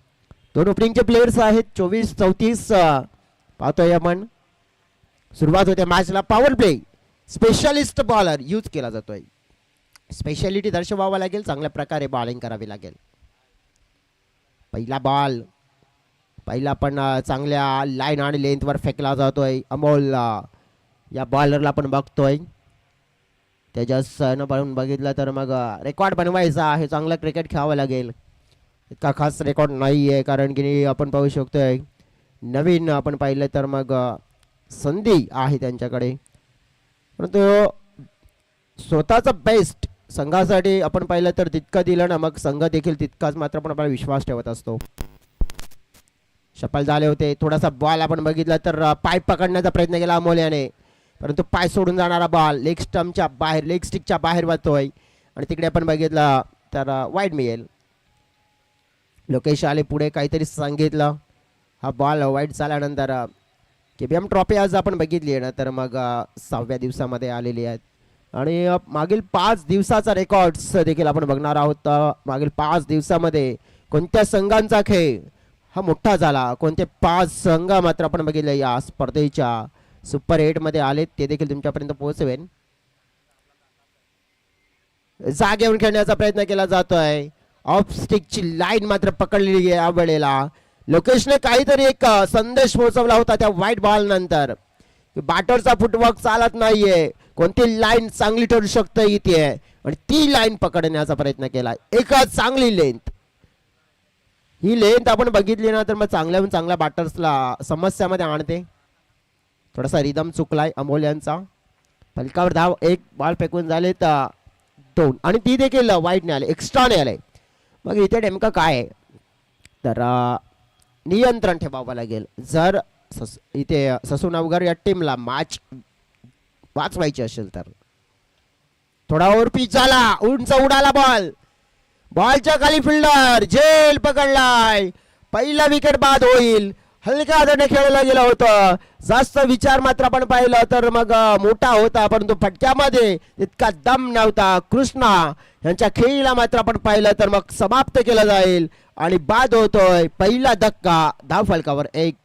दोन ओपनिंगचे प्लेयर्स आहेत. 24-34 पाहतोय आपण. सुरुवात होते मॅचला. Power play specialist bowler use केला जातोय. स्पेशालिटी दर्शवावा लागेल, चांगल्या प्रकारे बॉलिंग करावी लागेल. पहिला बॉल पण चांगल्या लाईन आणि लेंथवर फेकला जातोय. अमोल या बॉलरला आपण बघतोय. तेजसनं पण बघितलं तर मग रेकॉर्ड बनवायचा आहे, चांगलं क्रिकेट खेळावं लागेल. इतका खास रेकॉर्ड नाही आहे, कारण की आपण पाहू शकतोय नवीन आपण पाहिलं तर मग संधी आहे त्यांच्याकडे, परंतु स्वतःचा बेस्ट संघासाठी आपण पाहिलं तर तितकं दिलं ना, मग संघ देखील तितकाच मात्र पण आपल्याला विश्वास ठेवत असतो. शफल झाले होते. थोडासा बॉल आपण बघितला तर पाय पकडण्याचा प्रयत्न केला अमोल्याने, परंतु पाय सोडून जाणारा बॉल लेग स्टम्पच्या बाहेर, लेग स्टिकच्या बाहेर वाहतोय आणि तिकडे आपण बघितलं तर वाईड मिळेल. लोकेश आले पुढे, काहीतरी सांगितलं. हा बॉल वाईड झाल्यानंतर KBM ट्रॉफी आज आपण बघितली आहे ना, तर मग 6व्या दिवसामध्ये आलेली आहेत आणि मागील 5 दिवसाचा रेकॉर्ड्स देखील आपण बघणार आहोत. मागील 5 दिवसामध्ये कोणत्या संघांचा खेळ हा मोठा झाला, कोणते 5 संघ मात्र आपण बघितले या स्पर्धेच्या सुपर 8 मध्ये आलेत, ते देखील तुमच्यापर्यंत पोहोचवेन. जागेवर खेळण्याचा प्रयत्न केला जातोय. ऑफ स्टिकची लाईन मात्र पकडलेली आहे या वेळेला. लोकेशने काहीतरी एक संदेश पोहोचवला होता त्या व्हाईट बॉल नंतर. बॅटरचा फुटवर्क चालत नाहीये, कोणती लाईन चांगली ठरू शकते इथे आणि ती लाईन पकडण्याचा प्रयत्न केला. एकच चांगली लेंथ, ही लेंथ आपण बघितली ना तर मग चांगल्याहून चांगल्या बॅटर्सला समस्यामध्ये आणते. थोडासा रिदम चुकलाय अमोल्यांचा. फलकावर धाव, एक बॉल फेकून झाले तर 2 आणि ती देखील वाईटने आले, एक्स्ट्राने आले. मग इथे नेमकं काय आहे तर नियंत्रण ठेवावं लागेल. जर इथे ससूनवगर या टीमला मॅच वाचवायची असेल तर. थोडा ओव्हरपिच झाला, उंच उडाला बॉल, बॉलच्या खाली फिल्डर झेल पकडलाय. पहिला विकेट बाद होईल. हलक्या हाताने खेळलं गेलं होतं. जास्त विचार मात्र आपण पाहिलं तर मग मोठा होता, परंतु फटक्यामध्ये इतका दम नव्हता. कृष्णा यांच्या खेळीला मात्र आपण पाहिलं तर मग समाप्त केलं जाईल आणि बाद होतोय. पहिला धक्का, धाव फलकावर 1.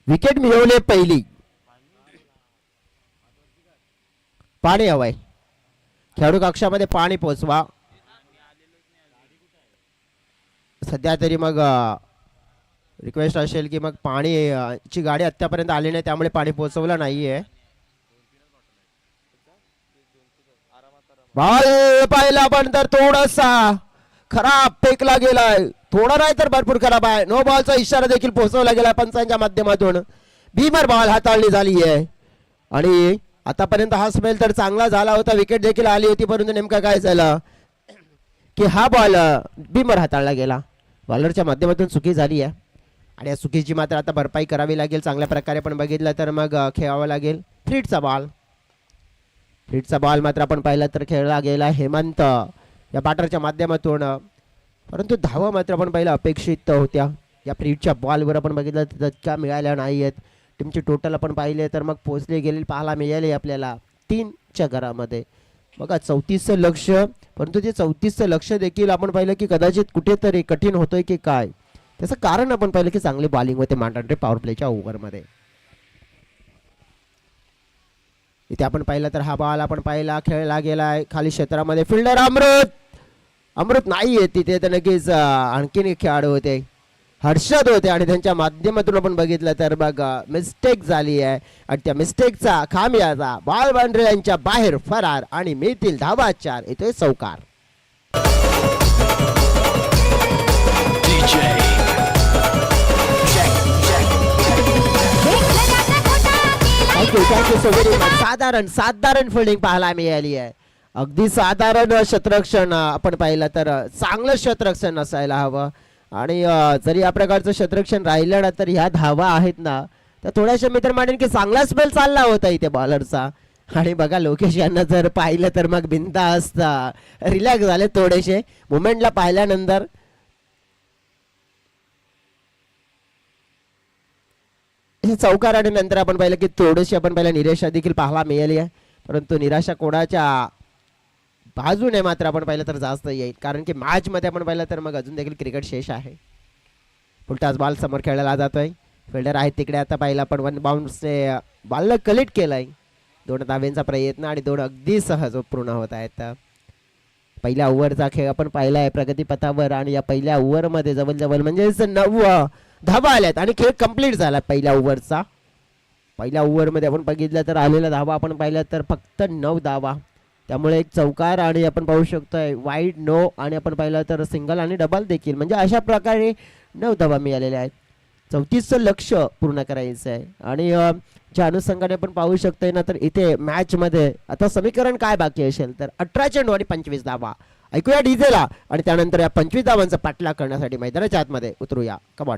विकेट मिळवले पहिली. पाणी हवंय, खेळाडू कक्षामध्ये पाणी पोचवा सध्या तरी. मग रिक्वेस्ट असेल की मग पाणी ची गाडी आतापर्यंत आली नाही, त्यामुळे पाणी पोचवलं नाहीये. बॉल पाहिला पण तर थोडासा खराब फेकला गेलाय, थोडा नाही तर भरपूर खराब आहे. नो बॉलचा इशारा देखील पोहोचवला गेला पंचांच्या माध्यमातून. भीमर बॉल हाताळली झाली आहे आणि आतापर्यंत हा स्पेल तर चांगला झाला होता, विकेट देखील आली होती, परंतु नेमकं काय झालं की हा बॉल भीमर हाताळला गेला. बॉलरच्या माध्यमातून चुकी झाली आहे आणि या चुकीची मात्र आता भरपाई करावी लागेल. चांगल्या प्रकारे पण बघितलं तर मग खेळावं लागेल. फ्रीटचा बॉल, फ्रीटचा बॉल मात्र आपण पाहिला तर खेळला गेला हेमंत या बॅटरच्या माध्यमातून, परंतु धावा मात्र आपण पहिला अपेक्षित होत्या. या फ्रीटच्या बॉलवर आपण बघितलं तर तितक्या मिळाल्या नाही आहेत. टीमची टोटल आपण पाहिले तर मग पोचले गेले पाहायला मिळाले आपल्याला 3च्या घरामध्ये. बघा 34चं लक्ष, परंतु ते 34चं लक्ष देखील आपण पाहिलं की कदाचित कुठेतरी कठीण होतोय की काय. त्याचं कारण आपण पाहिलं की चांगली बॉलिंग होते मांडरे पॉवर प्लेच्या ओव्हरमध्ये. इथे आपण पाहिलं तर हा बॉल आपण पाहिला खेळला गेलाय खाली क्षेत्रामध्ये. फिल्डर अमृत नाही आहे तिथे, तर नक्कीच आणखीन एक खेळाडू होते हर्षद होते आणि त्यांच्या माध्यमातून आपण बघितलं तर मग मिस्टेक झाली आहे आणि त्या मिस्टेकचा खामियाजा बॉल बाउंड्री यांच्या बाहेर फरार आणि मिळतील धावा 4. येतोय चौकार. Thank you so very much. साधारण फिल्डिंग पाहायला मिळाली आहे. अगदी साधारण क्षेत्ररक्षण आपण पाहिलं तर चांगलं क्षेत्ररक्षण असायला हवं आणि जरी या प्रकारचं क्षेत्ररक्षण राहिलं ना तर ह्या धावा आहेत ना तर थोड्याशा मित्र म्हणेन की चांगला स्पेल चालला होता इथे बॉलरचा. आणि बघा लोकेश यांना जर पाहिलं तर मग बिनधास्त रिलॅक्स झाले थोडेसे मुमेंटला पाहिल्यानंतर. चौकार आणि नंतर आपण पाहिलं की थोडीशी आपण पहिला निराशा देखील पाहायला मिळाली आहे, परंतु निराशा कोणाच्या बाजूने मात्र आपण पाहिलं तर जास्त येईल, कारण की मॅच मध्ये आपण पाहिलं तर मग अजून देखील क्रिकेट शेष आहे. पुलटाच बॉल समोर खेळला जातोय. फिल्डर आहेत तिकडे. आता पाहिलं आपण वन बाउन्सने बॉलला कलेक्ट केलाय. 2 धाब्यांचा प्रयत्न आणि 2 अगदी सहज पूर्ण होत आहेत. पहिल्या ओव्हरचा खेळ आपण पाहिला आहे प्रगतीपथावर आणि या पहिल्या ओव्हरमध्ये जवळजवळ म्हणजे 9 धावा आल्यात आणि खेळ कंप्लीट झाला पहिल्या ओव्हरचा. पहिल्या ओव्हरमध्ये आपण बघितलं तर आलेला धावा आपण पाहिलं तर फक्त 9 धावा. त्यामुळे एक चौकार आणि आपण पाहू शकतोय वाईड नो आणि आपण पाहिलं तर सिंगल आणि डबल देखील, म्हणजे अशा प्रकारे 9 धावा मिळालेल्या आहेत. 34चं लक्ष पूर्ण करायचं आहे आणि ज्या अनुषंगाने आपण पाहू शकतोय ना तर इथे मॅच मध्ये आता समीकरण काय बाकी असेल तर 18 चेंडू आणि 25 धावा. ऐकूया डीजेला आणि त्यानंतर या 25 धावांचा पाठलाग करण्यासाठी मैदानाच्या आतमध्ये उतरूया. Come on.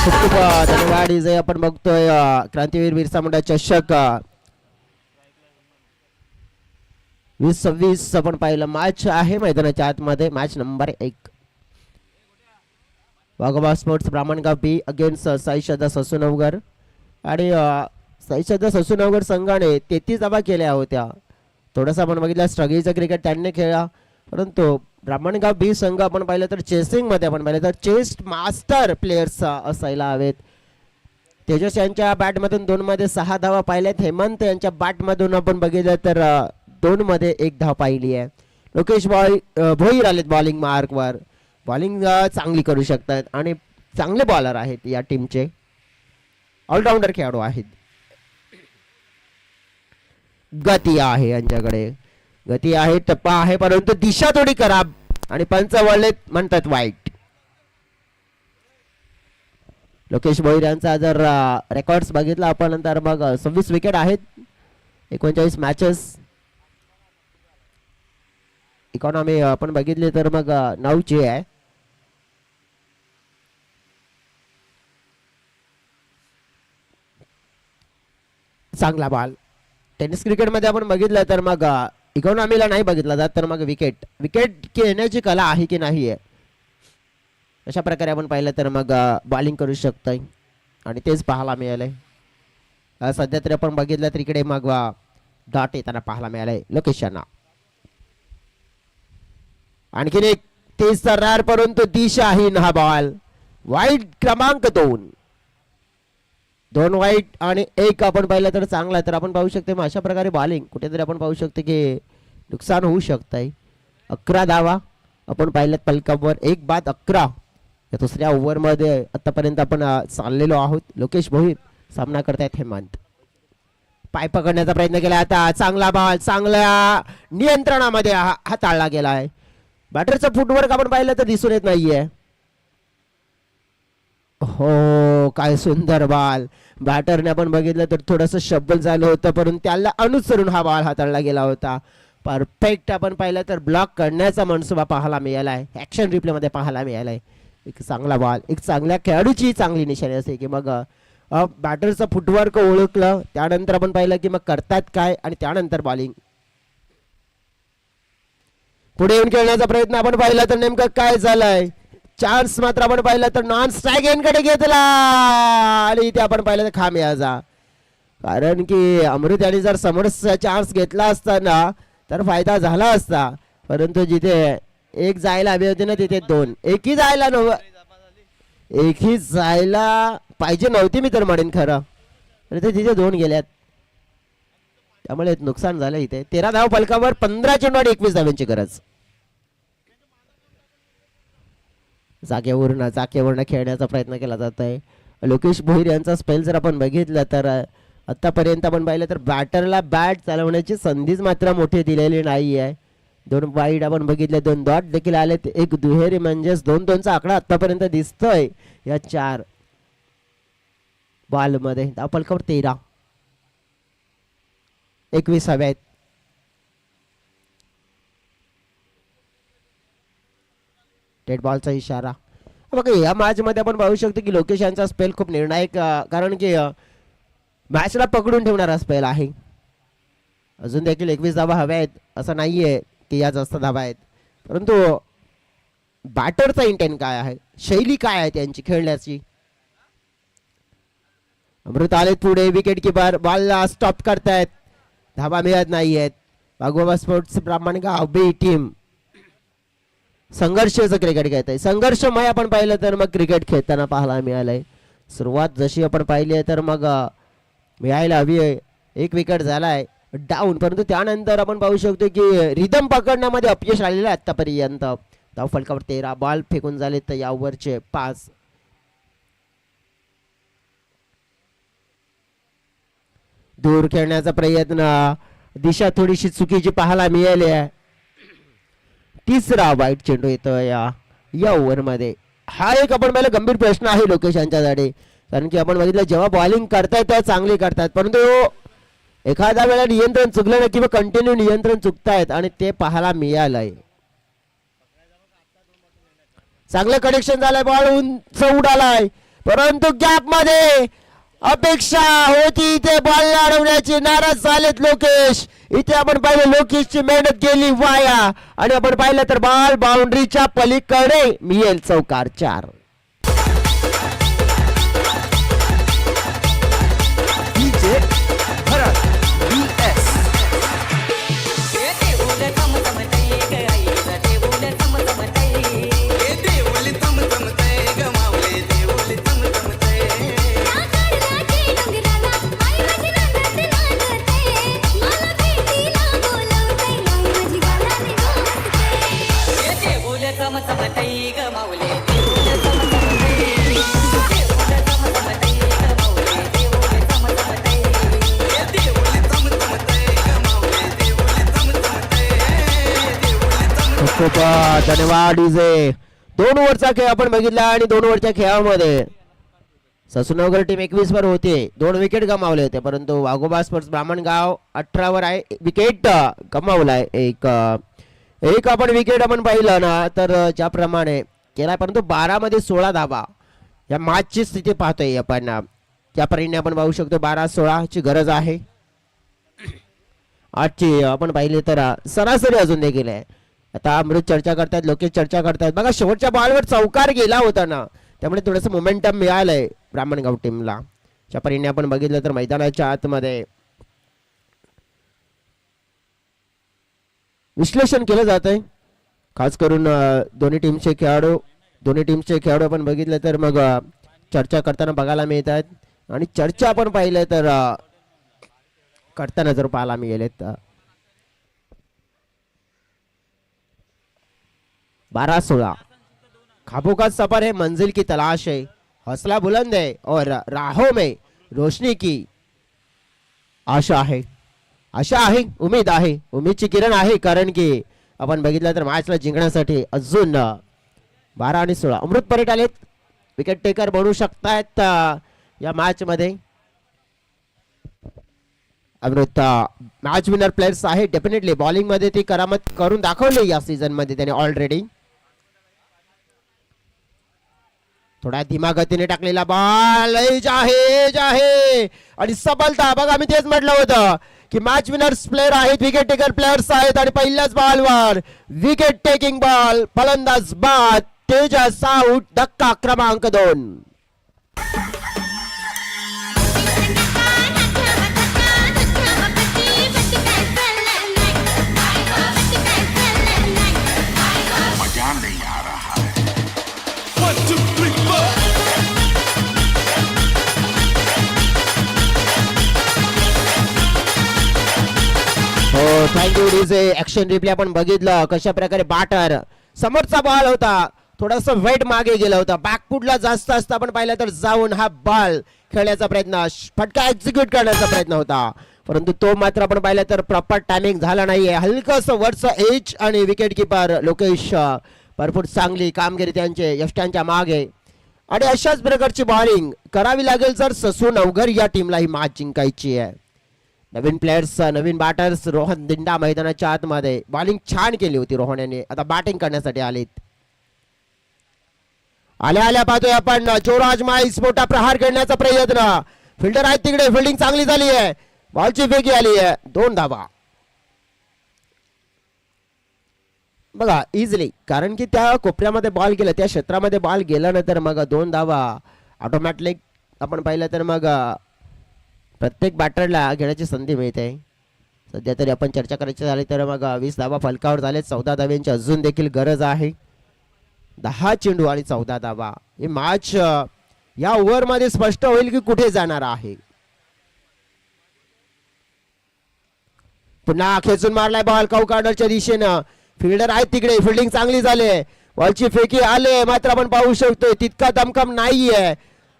खूप खूप धन्यवाद डीजे. आपण बघतोय क्रांतीवीर बिरसा मुंडा चषक 2026 आपण पाहिलं मॅच आहे मैदानाच्या आतमध्ये. Match number 1 Waghoba sports Brahmangaon B against Saishada Sasunvagar आणि साईशदा ससूनवगर संघाने 33 धावा केल्या होत्या. थोडासा आपण बघितलं स्ट्रगलचा क्रिकेट त्यांनी खेळला, परंतु ब्राह्मणगाव बी संघ आपण पाहिलं तर चेसिंग मध्ये आपण पाहिलं तर चेस्ट मास्टर प्लेयर्स असायला हवेत. तेजस यांच्या बॅटमधून 2 मध्ये 6 धावा पाहिल्यात. हेमंत यांच्या बॅटमधून आपण बघितलं तर 2 मध्ये 1 धाव पाहिली आहे. लोकेश भोईर आलेत बॉलिंग मार्कवर. बॉलिंग चांगली करू शकतात आणि चांगले बॉलर आहेत या टीमचे. ऑलराऊंडर खेळाडू आहेत. गती आहे यांच्याकडे, गती आहे, टप्पा आहे, परंतु दिशा थोडी खराब आणि पंच वळले म्हणतात वाईट. लोकेश भोईर यांचा जर रेकॉर्ड्स बघितला आपण नंतर मग 26 विकेट आहेत 39 मॅचेस. इकॉनॉमी आपण बघितली तर मग 9 ची आहे. चांगला बॉल. टेनिस क्रिकेट मध्ये आपण बघितलं तर मग इकॉनॉमीला नाही बघितला जात तर मग विकेट घेण्याची कला आहे की नाही आहे अशा प्रकारे आपण पाहिलं तर मग बॉलिंग करू शकतोय आणि तेच पाहायला मिळालंय. सध्या तरी आपण बघितलं तर इकडे मग डॉट येताना पाहायला मिळालंय लोकेशना. आणखीन एक 30 रार, परंतु दिशाहीन हा बॉल. वाईट क्रमांक 2 वाईट आणि 1 आपण पाहिलं तर चांगला. तर आपण पाहू शकतो मग अशा प्रकारे बॉलिंग कुठेतरी आपण पाहू शकतो की नुकसान होऊ शकतंय. 11 धावा आपण पाहिल्यात पलकावर. 1 बाद 11 या दुसऱ्या ओव्हरमध्ये आतापर्यंत आपण चाललेलो आहोत. लोकेश भोईर सामना करतायत हेमंत. पाय पकडण्याचा प्रयत्न केला. आता चांगला बॉल चांगल्या नियंत्रणामध्ये हाताळला गेला आहे. बॅटरचा फुटवर्क आपण पाहिलं तर दिसून येत नाहीये. हो काय सुंदर बॉल. बॅटरने आपण बघितलं तर थोडंसं शब्बल झालं होतं, परंतु त्याला अनुसरून हा बॉल हाताळला गेला होता. परफेक्ट आपण पाहिलं तर ब्लॉक करण्याचा मनसुबा पाहायला मिळालाय. ऍक्शन रिप्ले मध्ये पाहायला मिळालाय. एक चांगला बॉल, एक चांगल्या खेळाडूची चांगली निशाणी असते की मग बॅटरचा फुटवर्क ओळखलं, त्यानंतर आपण पाहिलं की मग करतात काय आणि त्यानंतर बॉलिंग. पुढे येऊन खेळण्याचा प्रयत्न आपण पाहिला तर नेमकं काय झालंय. चान्स मात्र आपण पाहिलं तर नॉन स्ट्राईक एंडकडे घेतला आणि इथे आपण पाहिलं तर खामियाजा. कारण की अमृत यांनी जर समोरचा चान्स घेतला असताना तर फायदा झाला असता, परंतु जिथे 1 जायला हवी होती ना तिथे 2. एकही जायला पाहिजे नव्हती मी तर म्हणेन खरं, तर तिथे 2 गेल्यात, त्यामुळे नुकसान झालं. इथे 13 धाव फलकावर 15 चेंडू आणि 21 धावांची गरज. जागेवरनं खेळण्याचा प्रयत्न केला जात आहे. लोकेश भोईर यांचा स्पेल जर आपण बघितलं तर आतापर्यंत आपण पाहिलं तर बॅटरला बॅट चालवण्याची संधीच मात्र मोठी दिलेली नाही आहे. 2 वाईड आपण बघितले, 2 डॉट देखील आले, एक दुहेरी म्हणजेच 2-2चा आकडा आतापर्यंत दिसतोय या 4 बॉल मध्ये. धाव फलकावर 13, 21 हवे आहेत. डेड बॉलचा इशारा. बघा या मॅच मध्ये आपण पाहू शकतो की लोकेश यांचा स्पेल खूप निर्णायक, कारण की मॅचला पकडून ठेवणारा स्पेल आहे. अजून देखील 21 धावा हव्या आहेत असं नाहीये की या जास्त धाबा आहेत, परंतु बॅटरचा इंटेंट काय आहे, शैली काय आहे त्यांची खेळण्याची. अमृत आलेत पुढे, विकेट किपर बॉलला स्टॉप करतायत, धाबा मिळत नाहीयेत. वाघोबा स्पोर्ट्स ब्राह्मणगाव बी टीम संघर्षाचं क्रिकेट खेळत आहे. संघर्षमय आपण पाहिलं तर मग क्रिकेट खेळताना पाहायला मिळालंय. सुरुवात जशी आपण पाहिली आहे तर मग मिळायला हवी आहे. एक विकेट झालाय डाऊन, परंतु त्यानंतर आपण पाहू शकतो की रिदम पकडण्यामध्ये अपयश आलेलं आहे आतापर्यंत. धाव फलकावर 13 बॉल फेकून झाले तर या ओव्हरचे 5. दूर खेळण्याचा प्रयत्न, दिशा थोडीशी चुकीची पाहायला मिळाली आहे. तिसरा वाईट चेंडू येतो या ओव्हर मध्ये. हा एक आपण पाहिलं गंभीर प्रश्न आहे लोकेश यांच्यासाठी, कारण की आपण बघितलं जेव्हा बॉलिंग करतायत तेव्हा चांगली करतात, परंतु एखाद्या वेळेला नियंत्रण चुकलं ना किंवा कंटिन्यू नियंत्रण चुकतायत आणि ते पाहायला मिळालंय. चांगलं कनेक्शन झालंय, बॉल उंच उडालाय, परंतु गॅप मध्ये अपेक्षा होती इथे बॉल अडवण्याची, नाराज झालेत लोकेश. इथे आपण पाहिलं लोकेशची मेहनत गेली वाया आणि आपण पाहिलं तर बॉल बाउंड्रीच्या पलीकडे मिळेल चौकार 4. खूप धन्यवाद डीजे. 2 ओव्हरचा खेळ आपण बघितला आणि 2 ओव्हरच्या खेळामध्ये ससूनगर टीम 21 वर होते, 2 विकेट गमावले होते, परंतु वाघोबा स्पोर्ट्स ब्राह्मणगाव 18 वर आहे, विकेट गमावलाय एक आपण विकेट आपण पाहिलं ना तर ज्याप्रमाणे केलाय, परंतु 12 मध्ये 16 धाबा या मॅचची स्थिती पाहतोय आपण. त्यापरीने आपण पाहू शकतो 12-16 ची गरज आहे आजची. आपण पाहिले तर सरासरी अजून देखील आहे. आता अमृत चर्चा करतात, लोकेश चर्चा करतात, बघा शेवटच्या बॉलवर चौकार गेला होता ना, त्यामुळे थोडंसं मोमेंटम मिळालंय ब्राह्मणगाव टीमला. त्या परीने आपण बघितलं तर मैदानाच्या आतमध्ये विश्लेषण केलं जात आहे, खास करून दोन्ही टीमचे खेळाडू आपण बघितलं तर मग चर्चा करताना बघायला मिळतात आणि चर्चा आपण पाहिलं तर करताना जर पाहायला मिळेल. 12-16 खाबों का सफर है, मंजिल की तलाश है, हौसला बुलंद है और राहों में रोशनी की आशा आहे, उमेद आहे, उमेदची किरण आहे, कारण की आपण बघितलं तर मॅचला जिंकण्यासाठी अजून 12 आणि 16 अमृत परेट आलेत, विकेट टेकर बनू शकतात या मॅच मध्ये. अमृत मॅच विनर प्लेयर्स आहे, डेफिनेटली बॉलिंग मध्ये ती करामत करून दाखवली या सीझन मध्ये त्याने ऑलरेडी. थोडा धीमा गतीने टाकलेला बॉल एज आहे आणि सबलता. बघा मी तेच म्हटलं होतं की मॅच विनर्स प्लेयर आहेत, विकेट टेकर प्लेयर्स आहेत आणि पहिल्याच बॉलवर विकेट टेकिंग बॉल, फलंदाज बाद, तेजस आउट, धक्का क्रमांक 2. हो थँक्यू डीजे. ऍक्शन रिप्ले आपण बघितलं कशा प्रकारे बॅटर, समोरचा बॉल होता, थोडासा वेट मागे गेला होता, बॅकफुटला जास्त असता आपण पाहिलं तर जाऊन हा बॉल खेळण्याचा प्रयत्न, फटका एक्झिक्यूट करण्याचा प्रयत्न होता, परंतु तो मात्र आपण पाहिलं तर प्रॉपर टायमिंग झाला नाहीये. हलकंसं वरचं एज आणि विकेट किपर लोकेश भरपूर चांगली कामगिरी त्यांचे यष्टांच्या मागे आणि अशाच प्रकारची बॉलिंग करावी लागेल जर ससून अवघर या टीमला ही मॅच जिंकायची आहे. नवीन प्लेयर्स, नवीन बॅटर्स, रोहन दिंडा मैदानाच्या आतमध्ये बॉलिंग छान केली होती रोहन यांनी, आता बॅटिंग करण्यासाठी आलेत. आल्या पाहतोय आपण जोराज माईस, मोठा प्रहार खेळण्याचा प्रयत्न, फिल्डर आहेत तिकडे, फिल्डिंग चांगली झाली आहे, बॉलची वेगी आली आहे, 2 धावा. बघा इझिली, कारण की त्या कोपऱ्यामध्ये बॉल गेला, त्या क्षेत्रामध्ये बॉल गेल्यानंतर मग 2 धावा ऑटोमॅटिक आपण पाहिलं तर मग प्रत्येक बॅटरला घेण्याची संधी मिळते. सध्या तरी आपण चर्चा करायची झाली तर मग 20 धावा फलकावर झाले. 14 धाव्यांची अजून देखील गरज आहे. 10 चेंडू आणि 14 धावा. ही मॅच या ओव्हरमध्ये स्पष्ट होईल की कुठे जाणार आहे. पुन्हा खेचून मारलाय बॉल काऊ कॉर्नरच्या दिशेनं. फिल्डर आहेत तिकडे, फिल्डिंग चांगली झाली. बॉलची फेकी आले, मात्र आपण पाहू शकतोय तितका दमखम नाहीये.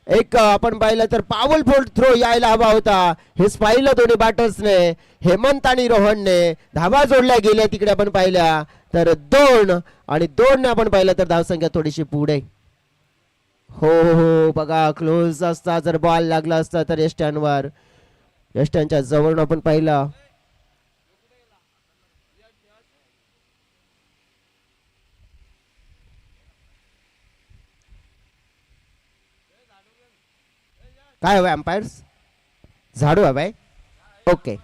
एक आपण पाहिलं तर पॉवरफुल थ्रो यायला हवा होता. हेच पाहिलं दोन्ही बॅटर्सने, हेमंत आणि रोहनने. धावा जोडल्या गेल्या तिकडे आपण पाहिल्या तर 2 आणि 2 ने आपण पाहिलं तर धावसंख्या थोडीशी पुढे. हो हो बघा, क्लोज असता जर बॉल लागला असता तर यष्टांवर, यष्टांच्या जवळून आपण पाहिलं. काय हवंय अंपायर्स? झाडू हवाय. ओके.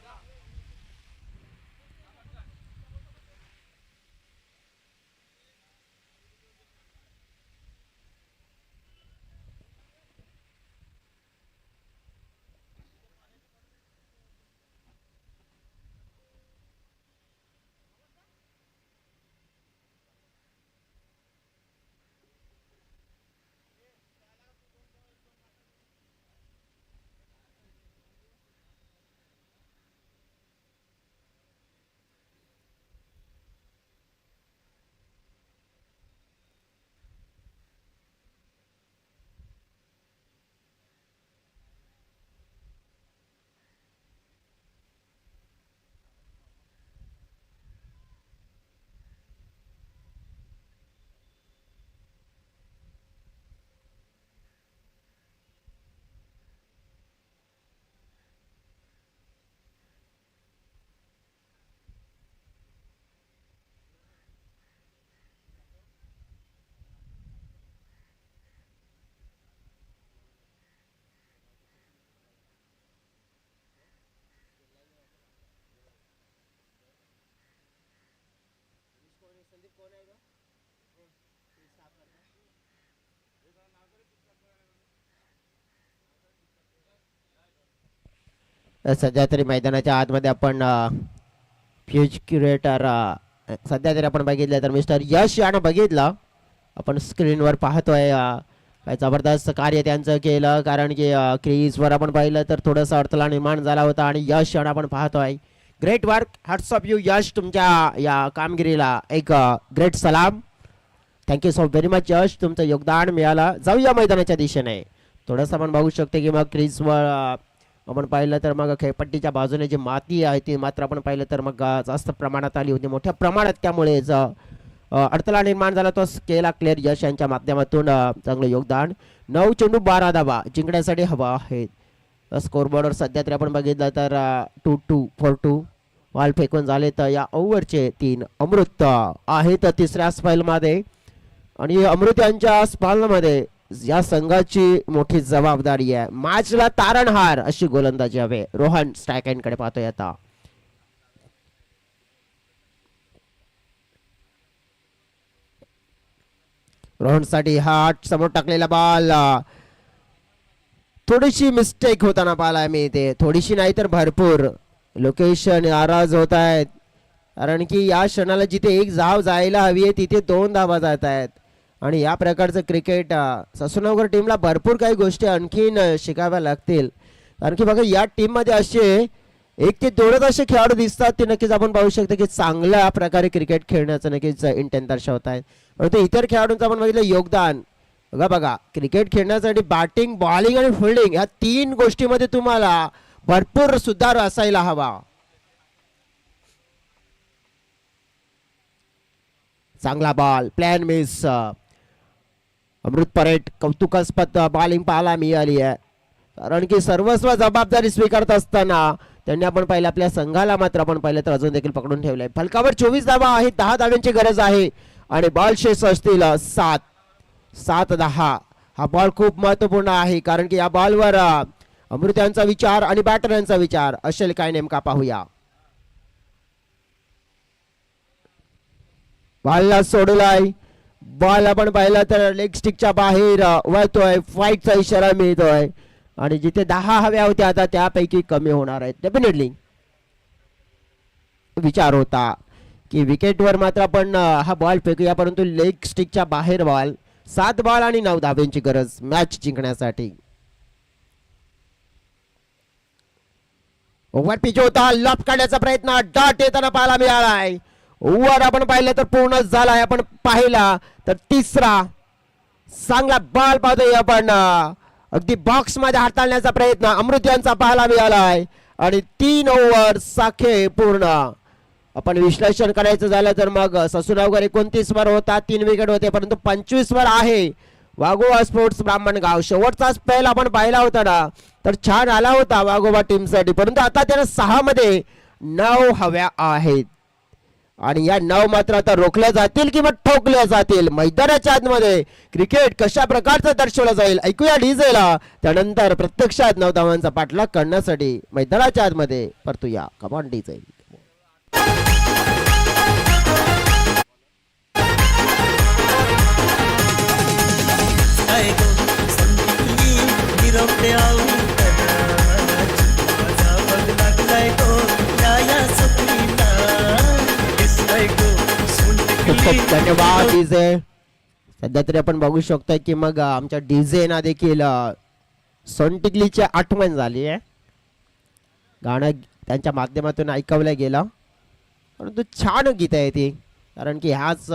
सध्या तरी मैदानाच्या आतमध्ये आपण फ्यूज क्युरेटर सध्या तरी आपण बघितलं तर मिस्टर यश यानं बघितलं. आपण स्क्रीनवर पाहतोय काय जबरदस्त कार्य त्यांचं केलं, कारण की क्रीजवर आपण पाहिलं तर थोडंसं अडथळा निर्माण झाला होता आणि यश यानं आपण पाहतोय. Great work, hats off you Yash, तुमच्या या कामगिरीला एक ग्रेट सलाम. Thank you so very much Yash, तुमचं योगदान मिळालं. जाऊया मैदानाच्या दिशेने. थोडंसं आपण बघू शकतो की मग क्रीजवर आपण पाहिलं तर मग खेळपट्टीच्या बाजूने जी माती आहे ती मात्र आपण पाहिलं तर मग जास्त प्रमाणात आली होती, मोठ्या प्रमाणात. त्यामुळे अडथळा निर्माण झाला, तो केला क्लिअर यश यांच्या माध्यमातून. चांगलं योगदान. 9 चेंडू 12 धावा जिंकण्यासाठी हवा आहे. स्कोरबोर्डवर सध्या तरी आपण बघितलं तर 2-2 4-2 बॉल फेकून झाले. तर या ओव्हरचे 3 अमृत आहेत तिसऱ्या स्पेलमध्ये आणि अमृत यांच्या स्पेलमध्ये या संघाची मोठी जबाबदारी आहे. मॅचला तारणहार अशी गोलंदाजी हवे. रोहन स्ट्राईक एंडकडे पाहतोय आता. रोहनसाठी हात समोर टाकलेला बॉल, थोडीशी मिस्टेक होताना पाहिलाय मी. ते थोडीशी नाही तर भरपूर. लोकेशन नाराज होत आहेत, कारण की या क्षणाला जिथे एक धाव जायला हवी आहे तिथे 2 धावा जात आहेत. आणि या प्रकारचं क्रिकेट ससूनगर टीमला भरपूर काही गोष्टी आणखीन शिकाव्या लागतील, कारण की बघा या टीममध्ये असे 1 ते 2 असे खेळाडू दिसतात ते नक्कीच आपण पाहू शकतो की चांगल्या प्रकारे क्रिकेट खेळण्याचं नक्कीच इंटेंट दर्शवत आहेत. परंतु इतर खेळाडूंचं आपण बघितलं योगदान. बघा क्रिकेट खेळण्यासाठी बॅटिंग, बॉलिंग आणि फिल्डिंग या 3 गोष्टीमध्ये तुम्हाला भरपूर सुधार असायला हवा. चांगला बॉल, प्लॅन मिस. अमृत परेट कौतुकास्पद बॉलिंग पाहायला मिळाली आहे, कारण की सर्वस्व जबाबदारी स्वीकारत असताना त्यांनी आपण पाहिलं आपल्या संघाला मात्र आपण पाहिलं तर अजून देखील पकडून ठेवलंय. फलकावर 24 धावा आहेत, 10 धाव्यांची गरज आहे आणि बॉल शेष असतील 7-10. हा बॉल खूप महत्वपूर्ण आहे, कारण की या बॉलवर अमृत यांचा विचार आणि बॅटर यांचा विचार असेल काय नेमका पाहूया. बॉलला सोडलाय. बॉल आपण पाहिला तर लेग स्टिकच्या बाहेर वळतोय. फाईटचा इशारा मिळतोय आणि जिथे 10 हव्या होत्या आता त्यापैकी कमी होणार आहेत. डेफिनेटली विचार होता की विकेटवर मात्र आपण हा बॉल फेकूया, परंतु लेग स्टिकच्या बाहेर बॉल. 7 बॉल आणि 9 धाब्यांची गरज मॅच जिंकण्यासाठी. ओव्हर पिच होता. लॉफ्ट काढण्याचा प्रयत्न डॉट येताना पाहायला मिळालाय. ओव्हर आपण पाहिलं तर पूर्ण झालाय. आपण पाहिला तर तिसरा चांगला बॉल पाहतोय आपण. अगदी बॉक्स मध्ये हाताळण्याचा प्रयत्न अमृत यांचा पाहायला मिळालाय आणि 3 ओव्हर साखे पूर्ण. आपण विश्लेषण करायचं झालं तर मग ससुरावकर 29 वर होता, 3 विकेट होते, परंतु 25 वर आहे वाघोबा स्पोर्ट्स ब्राह्मणगाव. शेवटचा स्पेल आपण पाहिला होता ना तर छान आला होता वाघोबा टीमसाठी, परंतु आता त्याला 6 मध्ये 9 हव्या आहेत आणि या 9 मात्र आता रोखल्या जातील किंवा ठोकल्या जातील. मैदानाच्या आतमध्ये क्रिकेट कशा प्रकारचं दर्शवलं जाईल ऐकूया डीजेला. त्यानंतर प्रत्यक्षात 9 धावांचा पाठलाग करण्यासाठी मैदानाच्या आतमध्ये परतूया. Come on DJ. खूप धन्यवाद डीजे. सध्या तरी आपण बघू शकतोय की मग आमच्या डीजे ना देखील सोनटिकलीची आठवण झाली आहे. गाणं त्यांच्या माध्यमातून ऐकवलं गेलं, परंतु छान गीत आहे ती. कारण की ह्याच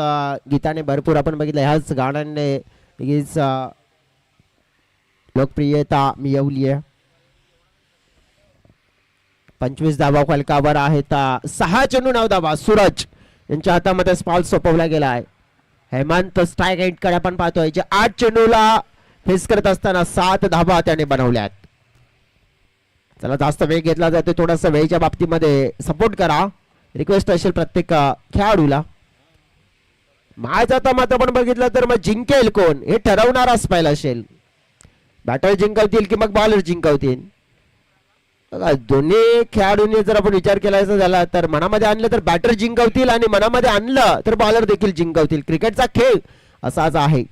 गीताने भरपूर आपण बघितलं, ह्याच गाण्याने हीच लोकप्रियता मिळवली आहे. 25 धावा फलकावर आहेत. 6 चेंडू 9 धावा. सूरज यांच्या हातामध्ये स्पॉल सोपवला गेला आहे. हेमंत स्ट्राईक एंड कडे आपण पाहतोय जे 8 चेंडूला फेस करत असताना 7 धावा त्याने बनवल्यात. चला जास्त वेळ घेतला जातो, थोडासा वेळेच्या बाबतीमध्ये सपोर्ट करा, रिक्वेस्ट असेल प्रत्येक खेळाडूला. मॅच आता मात्र आपण बघितलं तर मग जिंकेल कोण हे ठरवणारा स्पेल असेल. बॅटर जिंकवतील की मग बॉलर जिंकवतील. दोन्ही खेळाडूंनी जर आपण विचार केला झाला तर मनामध्ये आणलं तर बॅटर जिंकवतील आणि मनामध्ये आणलं तर बॉलर देखील जिंकवतील. क्रिकेटचा खेळ असाच आहे.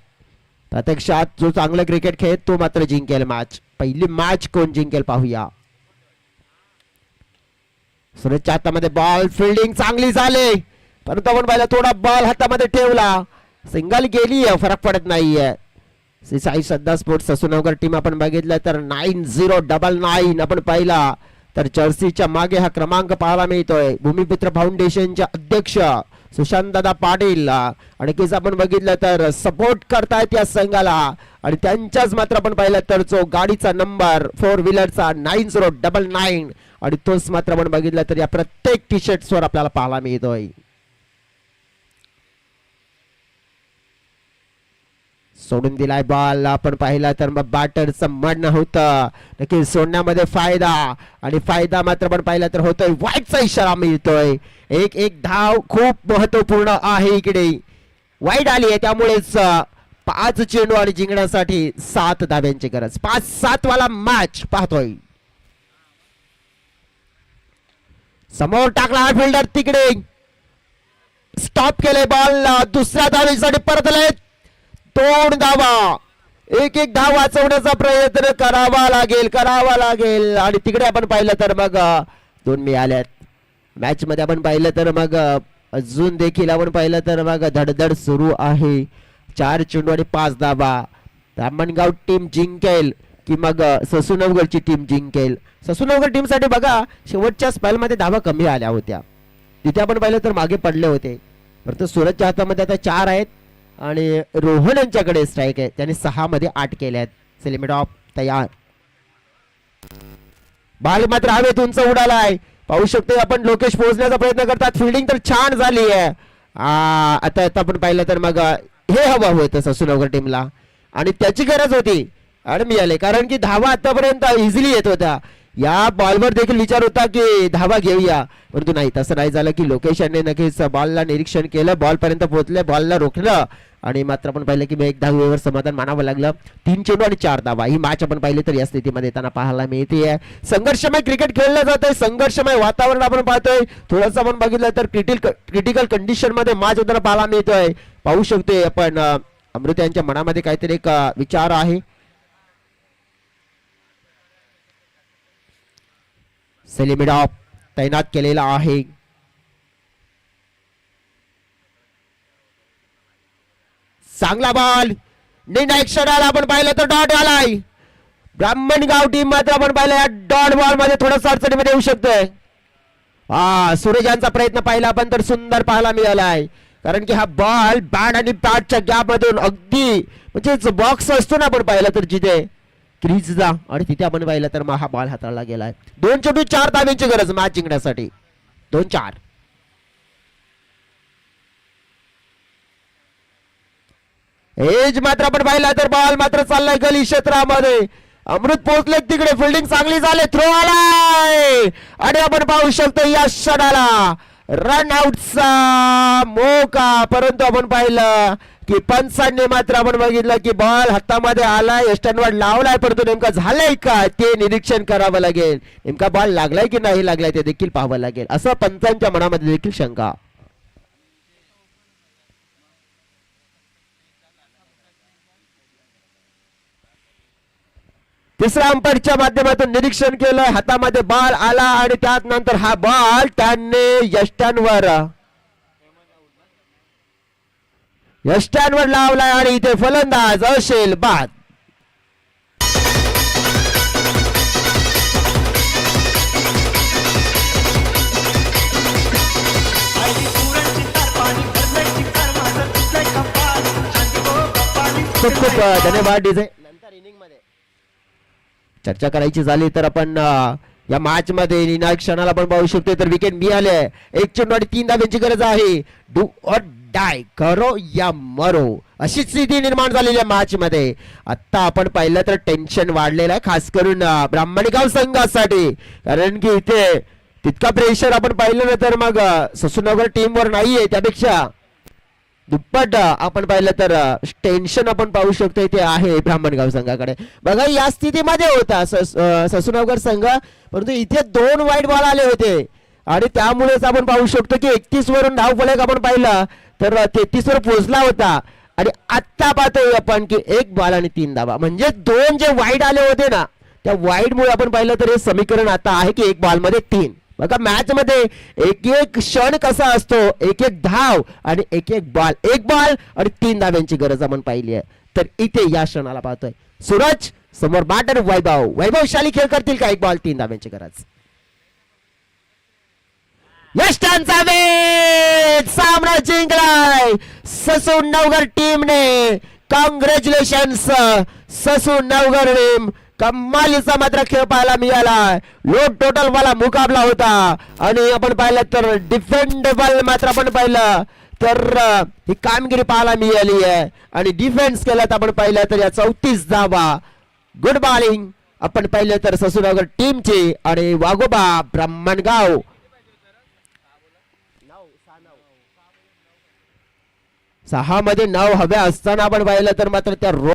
प्रत्यक्षात जो चांगलं क्रिकेट खेळ तो मात्र जिंकेल मॅच. पहिली मॅच कोण जिंकेल पाहूया. सूरजच्या हातामध्ये बॉल. फिल्डिंग चांगली झाली, परंतु आपण पाहिलं थोडा बॉल हातामध्ये ठेवला. सिंगल गेली, फरक पडत नाहीये. साई श्रद्धा स्पोर्ट्स ससुनगर टीम आपण बघितलं तर 9099 आपण पाहिला तर जर्सीच्या मागे हा क्रमांक पाहायला मिळतोय. भूमिपुत्र फाउंडेशनचे अध्यक्ष सुशांत दादा पाटील आणि केस आपण बघितलं तर सपोर्ट करतायत या संघाला आणि त्यांच्याच मात्र आपण पाहिलं तर जो गाडीचा नंबर 4 व्हीलरचा 9099 आणि तोच मात्र आपण बघितलं तर या प्रत्येक टी शर्ट्स वर आपल्याला पाहायला मिळतोय. सोडून दिलाय बॉल. आपण पाहिला तर मग बॅटरचं म्हणणं होतं नक्की सोडण्यामध्ये फायदा आणि फायदा मात्र आपण पाहिला तर होतोय. वाईटचा इशारा मिळतोय. एक धाव खूप महत्वपूर्ण आहे. इकडे वाईट आली आहे त्यामुळेच 5 चेंडू आणि जिंकण्यासाठी 7 धाब्यांची गरज. 5-7 वाला मॅच पाहतोय. समोर टाकला हा फिल्डर, तिकडे स्टॉप केले बॉल. दुसऱ्या धावेसाठी परतले. 2 धावा. एक धाव वाचवण्याचा प्रयत्न करावा लागेल आणि तिकडे आपण पाहिलं तर मग 2 मिळाल्यात. मॅच मध्ये आपण पाहिलं तर मग अजून देखील आपण पाहिलं तर मग धडधड सुरू आहे. 4 चेंडू आणि 5 धावा. ब्राह्मणगाव टीम जिंकेल की मग ससुनवगडची टीम जिंकेल. ससुनवगड टीम साठी बघा शेवटच्या स्पेल मध्ये धावा कमी आल्या होत्या, तिथे आपण पाहिलं तर मागे पडले होते. परंतु सूरजच्या हातामध्ये आता 4 आहेत आणि रोहन यांच्याकडे स्ट्राईक आहे. त्याने 6 मध्ये 8 केले आहेत. सेलिमेट ऑफ तयार. बॉल मात्र हवेत उंच उडालाय. पाहू शकतो आपण लोकेश पोहोचण्याचा प्रयत्न करतात. फिल्डिंग तर छान झाली आहे. आता आपण पाहिलं तर मग हे हवं होतं ससुनगर टीमला आणि त्याची गरज होती आणि मिळाले, कारण की धावा आतापर्यंत इझिली येत होता. या बॉलवर देखील विचार होता की धावा घेऊया, परंतु नाही, तसं नाही झालं की लोकेशनने नक्कीच बॉलला निरीक्षण केलं, बॉल पर्यंत पोहोचले, बॉलला रोखलं आणि मात्र आपण पाहिलं की एक धावेवर समाधान मानावं लागलं. 3 चेंडू आणि 4 धावा ही मॅच आपण पाहिली तर या स्थितीमध्ये येताना पाहायला मिळते. संघर्षमय क्रिकेट खेळलं जातंय, संघर्षमय वातावरण आपण पाहतोय. थोडंसं आपण बघितलं तर क्रिटिकल कंडिशन मध्ये मॅच होताना पाहायला मिळतोय. पाहू शकतोय आपण अमृत यांच्या मनामध्ये काहीतरी एक विचार आहे. सेलिमिडॉप तैनात केलेला आहे. चांगला बॉल निर्णायक क्षणाला आपण पाहिलं तर डॉट आलाय. ब्राह्मणगाव टीम मात्र आपण पाहिलं या डॉट बॉल मध्ये थोडंसं अडचणीमध्ये येऊ शकतोय. सूरज यांचा प्रयत्न पाहिला आपण तर सुंदर पाहायला मिळालाय, कारण की हा बॉल बॅट आणि बॅटच्या गॅप मधून अगदी म्हणजे बॉक्स असतो ना आपण पाहिलं तर जिथे क्रीजचा, आणि तिथे आपण पाहिलं तर मग हा बॉल हाताळला गेलाय. 2 चेंडू 4 धाब्यांची गरज मॅच जिंकण्यासाठी. 2-4. एज मात्र आपण पाहिला तर बॉल मात्र चाललाय गली क्षेत्रामध्ये. अमृत पोहोचले तिकडे, फिल्डिंग चांगली झाली, थ्रो आलाय आणि आपण पाहू शकतो या क्षणाला रन आउटचा मोका. परंतु आपण पाहिलं की पंचांनी मात्र आपण बघितलं की बॉल हातामध्ये आलाय, यष्टांवर लावलाय, परंतु नेमका झालंय का ते निरीक्षण करावं लागेल. नेमका बॉल लागलाय की नाही लागलाय ते देखील पाहावं लागेल, असं पंचांच्या मनामध्ये देखील शंका. तिसऱ्या अंपायरच्या माध्यमातून निरीक्षण केलं, हातामध्ये बॉल आला आणि त्यात नंतर हा बॉल त्यांनी यष्टांवर लावलाय आणि इथे फलंदाज असेल बाद. खूप खूप धन्यवाद डीजे. चर्चा करायची झाली तर आपण या मॅच मध्ये निर्णायक क्षणाला आपण पाहू शकतो तर विकेट मिळाले. 1 चेंडू आणि 3 धाब्यांची गरज आहे. डू ऑर डाय, करो या मरो, अशी स्थिती निर्माण झालेली आहे मॅच मध्ये. आता आपण पाहिलं तर टेन्शन वाढलेलं आहे, खास करून ब्राह्मणगाव संघासाठी, कारण की इथे तितका प्रेशर आपण पाहिलं ना तर मग ससूनगर टीमवर नाहीये, त्यापेक्षा दुप्पट आपण पाहिलं तर टेन्शन आपण पाहू शकतो इथे आहे ब्राह्मणगाव संघाकडे. बघा या स्थितीमध्ये होता ससूनगर संघ, परंतु इथे 2 वाईट बॉल आले होते आणि त्यामुळेच आपण पाहू शकतो की 31 वरून धाव फलक आपण पाहिला तर 33 वर पोहोचला होता. आणि आता पाहतोय आपण की 1 बॉल आणि 3 धावा, म्हणजे 2 जे वाईट आले होते ना त्या वाईट मुळे आपण पाहिलं तर हे समीकरण आता आहे की 1 बॉल मध्ये 3. बघा मॅच मध्ये एक एक क्षण कसा असतो, एक एक धाव आणि एक एक बॉल, 1 बॉल आणि 3 धाव्यांची गरज आपण पाहिली आहे. तर इथे या क्षणाला पाहतोय सूरज समोर बॅटर वैभवशाली खेळ करतील का? 1 बॉल 3 धाव्यांची गरज. यष्टांचा वेध, सामना जिंकलाय ससून नवघर टीमने. Congratulations Sassoon Navghar team. कमालीचा मात्र खेळ पाहायला मिळाला. लो टोटल वाला मुकाबला होता आणि आपण पाहिलं तर डिफेंडेबल मात्र आपण पाहिलं तर ही कामगिरी पाहायला मिळाली आहे. आणि डिफेन्स केला तर आपण पाहिलं तर या 34 धावा. गुड बॉलिंग आपण पाहिलं तर ससूनगर टीमची आणि वाघोबा ब्राह्मणगाव 6 मध्ये 9 हव्या असताना आपण पाहिलं तर मात्र त्या